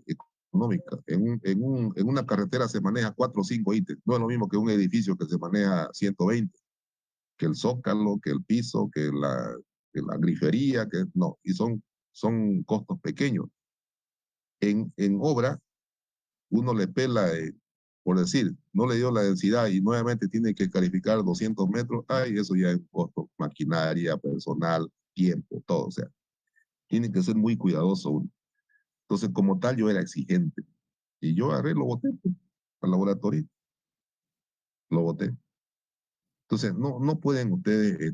económica. En una carretera se maneja 4 o 5 ítems. No es lo mismo que un edificio que se maneja 120, que el zócalo, que el piso, que la grifería, que no. Y son costos pequeños. En obra, uno le pela, por decir, no le dio la densidad y nuevamente tiene que calificar 200 metros, ay, eso ya es un costo, maquinaria, personal, tiempo, todo, o sea, tiene que ser muy cuidadoso uno. Entonces, como tal, yo era exigente y yo agarré, lo boté pues, al laboratorio, lo boté. Entonces, no pueden ustedes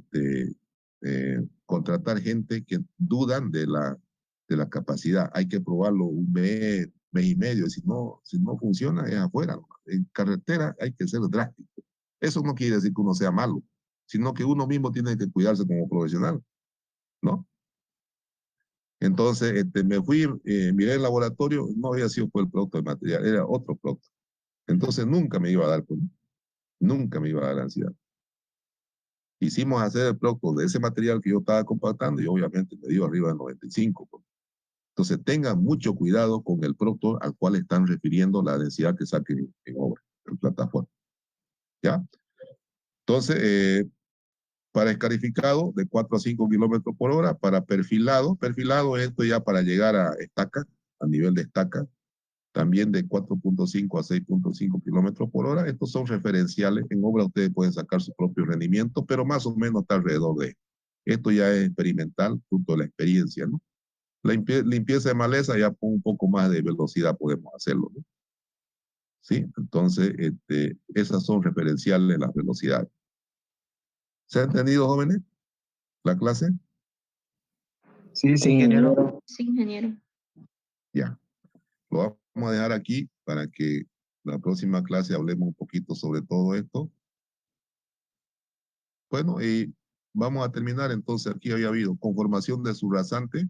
contratar gente que dudan de la capacidad. Hay que probarlo un mes y medio. Si no funciona, es afuera. En carretera hay que ser drástico. Eso no quiere decir que uno sea malo, sino que uno mismo tiene que cuidarse como profesional, ¿no? Entonces, me fui, miré el laboratorio, no había sido por el producto de material, era otro producto. Entonces, nunca me iba a dar, nunca me iba a dar ansiedad. Hicimos hacer el producto de ese material que yo estaba compactando y obviamente me dio arriba de 95. Pues. Entonces tengan mucho cuidado con el producto al cual están refiriendo la densidad que saquen en obra, en plataforma. ¿Ya? Entonces, para escarificado de 4 a 5 kilómetros por hora, para perfilado esto ya para llegar a estaca, a nivel de estaca, también de 4.5 a 6.5 kilómetros por hora. Estos son referenciales. En obra ustedes pueden sacar su propio rendimiento, pero más o menos está alrededor de esto. Ya es experimental, fruto de la experiencia, ¿no? La limpieza de maleza ya con un poco más de velocidad podemos hacerlo, ¿no? ¿Sí? Entonces, esas son referenciales las velocidades. ¿Se ha entendido, jóvenes, la clase? Sí, sí, ingeniero. Sí, ingeniero. Ya. Lo vamos a dejar aquí para que la próxima clase hablemos un poquito sobre todo esto. Bueno, y vamos a terminar entonces. Aquí había habido conformación de subrasante.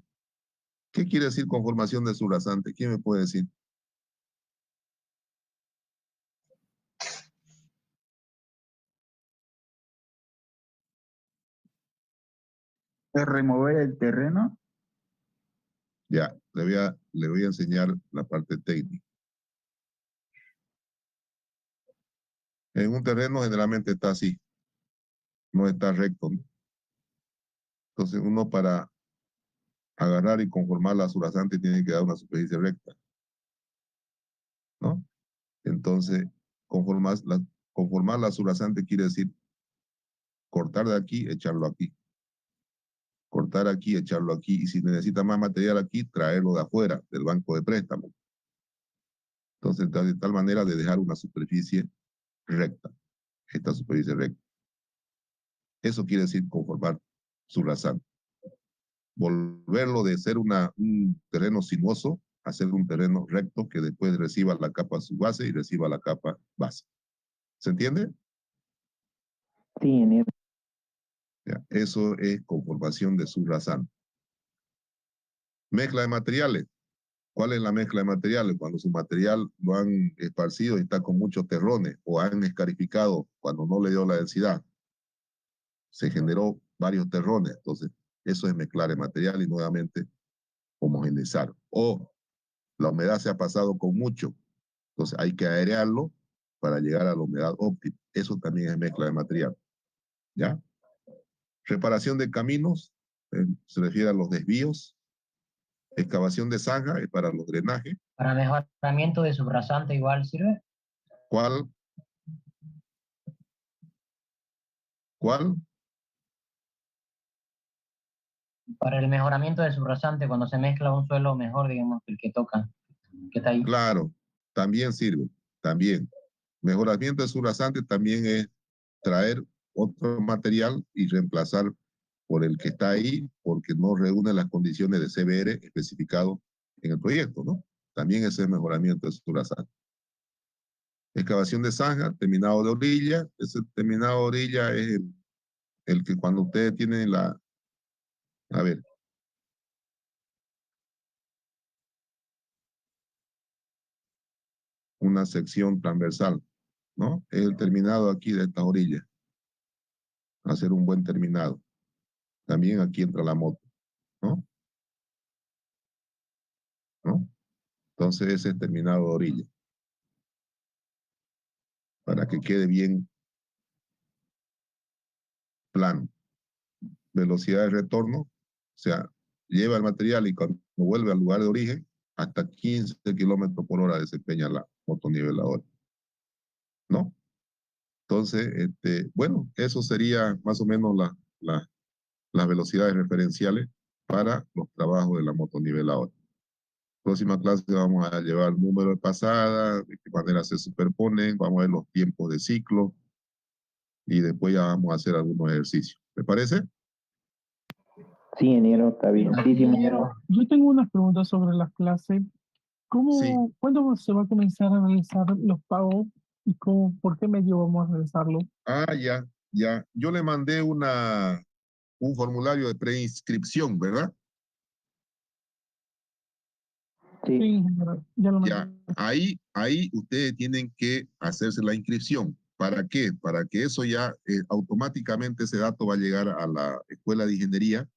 ¿Qué quiere decir conformación de subrasante? ¿Quién me puede decir? ¿Es remover el terreno? Ya, le voy a enseñar la parte técnica. En un terreno generalmente está así, no está recto, ¿no? Entonces uno para agarrar y conformar la subrasante tiene que dar una superficie recta, ¿no? Entonces, conformar la subrasante quiere decir cortar de aquí, echarlo aquí. Cortar aquí, echarlo aquí. Y si necesita más material aquí, traerlo de afuera, del banco de préstamo. Entonces, de tal manera de dejar una superficie recta. Esta superficie recta. Eso quiere decir conformar su rasante. Volverlo de ser un terreno sinuoso a ser un terreno recto que después reciba la capa subbase y reciba la capa base. ¿Se entiende? Sí, ingeniero. Ya, eso es conformación de subrasante. Mezcla de materiales. ¿Cuál es la mezcla de materiales? Cuando su material lo han esparcido y está con muchos terrones o han escarificado cuando no le dio la densidad. Se generó varios terrones. Entonces, eso es mezclar el material y nuevamente homogeneizar. O la humedad se ha pasado con mucho. Entonces, hay que airearlo para llegar a la humedad óptima. Eso también es mezcla de material. ¿Ya? Reparación de caminos, se refiere a los desvíos. Excavación de zanja es para los drenajes. Para mejoramiento de subrasante igual sirve. ¿Cuál? Para el mejoramiento de subrasante, cuando se mezcla un suelo mejor, digamos, que el que toca, que está ahí. Claro, también sirve, también. Mejoramiento de subrasante también es traer otro material y reemplazar por el que está ahí porque no reúne las condiciones de CBR especificado en el proyecto, ¿no? También ese es mejoramiento de subrasante. Excavación de zanja, terminado de orilla. Ese terminado de orilla es el que cuando ustedes tienen a ver, una sección transversal, ¿no? Es el terminado aquí de esta orilla. Hacer un buen terminado. También aquí entra la moto, ¿no? ¿No? Entonces ese es terminado de orilla. Para que quede bien plano. Velocidad de retorno, o sea, lleva el material y cuando vuelve al lugar de origen, hasta 15 kilómetros por hora desempeña la motoniveladora. ¿No? Entonces, bueno, eso sería más o menos las velocidades referenciales para los trabajos de la motoniveladora. Próxima clase vamos a llevar el número de pasada, de qué manera se superponen, vamos a ver los tiempos de ciclo y después ya vamos a hacer algunos ejercicios. ¿Me parece? Sí, ingeniero, está bien. Sí, sí, ingeniero. Yo tengo unas preguntas sobre las clases. Sí. ¿Cuándo se va a comenzar a realizar los pagos y por qué medio vamos a realizarlo? Ya. Yo le mandé un formulario de preinscripción, ¿verdad? Sí, ingeniero, ya lo Ya, mandé. ahí ustedes tienen que hacerse la inscripción. ¿Para qué? Para que eso ya automáticamente ese dato va a llegar a la escuela de ingeniería,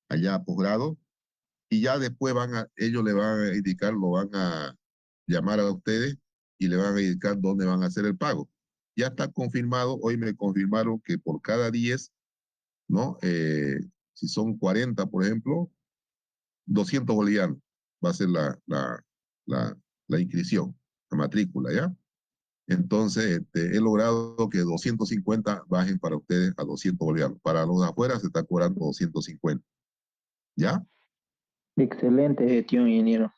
allá a posgrado, y ya después ellos le van a indicar, lo van a llamar a ustedes y le van a indicar dónde van a hacer el pago. Ya está confirmado, hoy me confirmaron que por cada 10, ¿no? Si son 40, por ejemplo, 200 bolivianos va a ser la inscripción, la matrícula, ¿ya? Entonces, he logrado que 250 bajen para ustedes a 200 bolivianos. Para los de afuera se está cobrando 250. ¿Ya? Excelente gestión, ingeniero.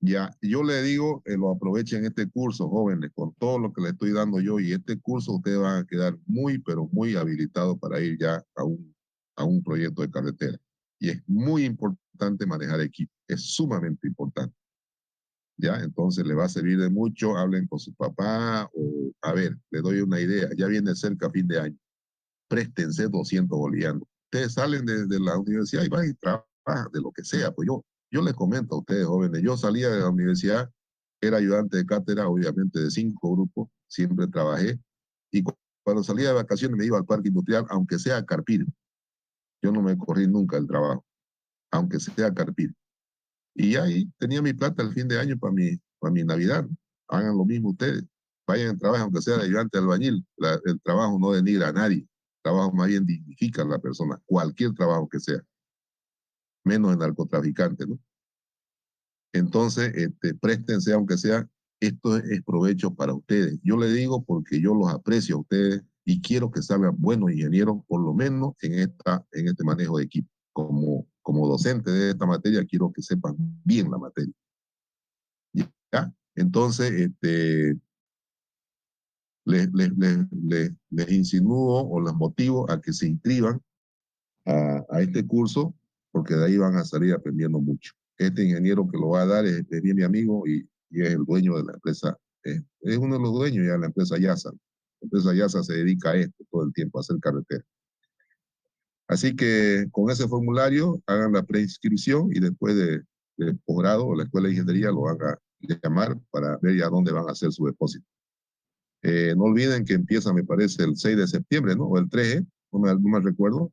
Ya, yo le digo, lo aprovechen este curso, jóvenes, con todo lo que le estoy dando yo, y este curso ustedes van a quedar muy, pero muy habilitados para ir ya a un proyecto de carretera. Y es muy importante manejar equipo, es sumamente importante. ¿Ya? Entonces le va a servir de mucho, hablen con su papá, o a ver, le doy una idea, ya viene cerca fin de año, préstense 200 bolivianos. Ustedes salen de la universidad y van y trabajan de lo que sea, pues yo les comento a ustedes jóvenes, yo salía de la universidad, era ayudante de cátedra, obviamente de 5 grupos, siempre trabajé, y cuando salía de vacaciones me iba al parque industrial, aunque sea a carpir, yo no me corrí nunca del trabajo, aunque sea a carpir. Y ahí tenía mi plata al fin de año para mi Navidad. Hagan lo mismo ustedes. Vayan a trabajar, aunque sea de ayudante albañil. El trabajo no denigra a nadie. El trabajo más bien dignifica a la persona, cualquier trabajo que sea, menos el narcotraficante, ¿no? Entonces, préstense, aunque sea, esto es provecho para ustedes. Yo le digo porque yo los aprecio a ustedes y quiero que salgan buenos ingenieros, por lo menos en este manejo de equipo. Como docente de esta materia, quiero que sepan bien la materia. ¿Ya? Entonces, les insinúo o les motivo a que se inscriban a este curso, porque de ahí van a salir aprendiendo mucho. Este ingeniero que lo va a dar es mi amigo y es el dueño de la empresa, es uno de los dueños ya de la empresa YASA. La empresa YASA se dedica a esto todo el tiempo, a hacer carretera. Así que con ese formulario hagan la preinscripción y después de posgrado o la escuela de ingeniería lo van a llamar para ver ya dónde van a hacer su depósito. No olviden que empieza, me parece, el 6 de septiembre, ¿no? O el 3, no me recuerdo.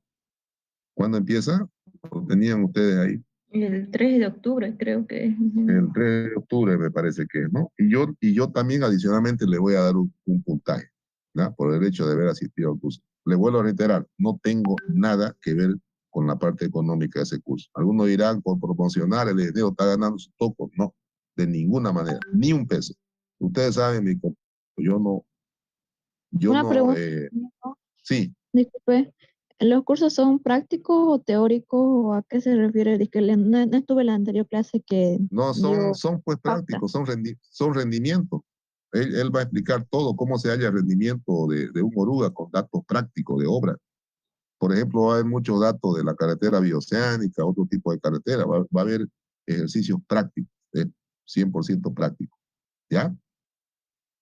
¿Cuándo empieza? ¿Lo tenían ustedes ahí? El 3 de octubre creo que es. El 3 de octubre me parece que es, ¿no? Y yo también adicionalmente le voy a dar un puntaje, ¿no? Por el hecho de haber asistido al curso. Le vuelvo a reiterar, no tengo nada que ver con la parte económica de ese curso. Algunos dirán, por promocionar, el ingeniero está ganando su toco. No, de ninguna manera, ni un peso. Ustedes saben, Una pregunta, sí, disculpe, ¿los cursos son prácticos o teóricos o a qué se refiere? Dice que no estuve en la anterior clase que no, dio son pues pauta. prácticos, son rendimientos. Él va a explicar todo, cómo se halla el rendimiento de un oruga con datos prácticos de obra. Por ejemplo, va a haber muchos datos de la carretera bioceánica, otro tipo de carretera. Va a haber ejercicios prácticos, 100% prácticos. ¿Ya?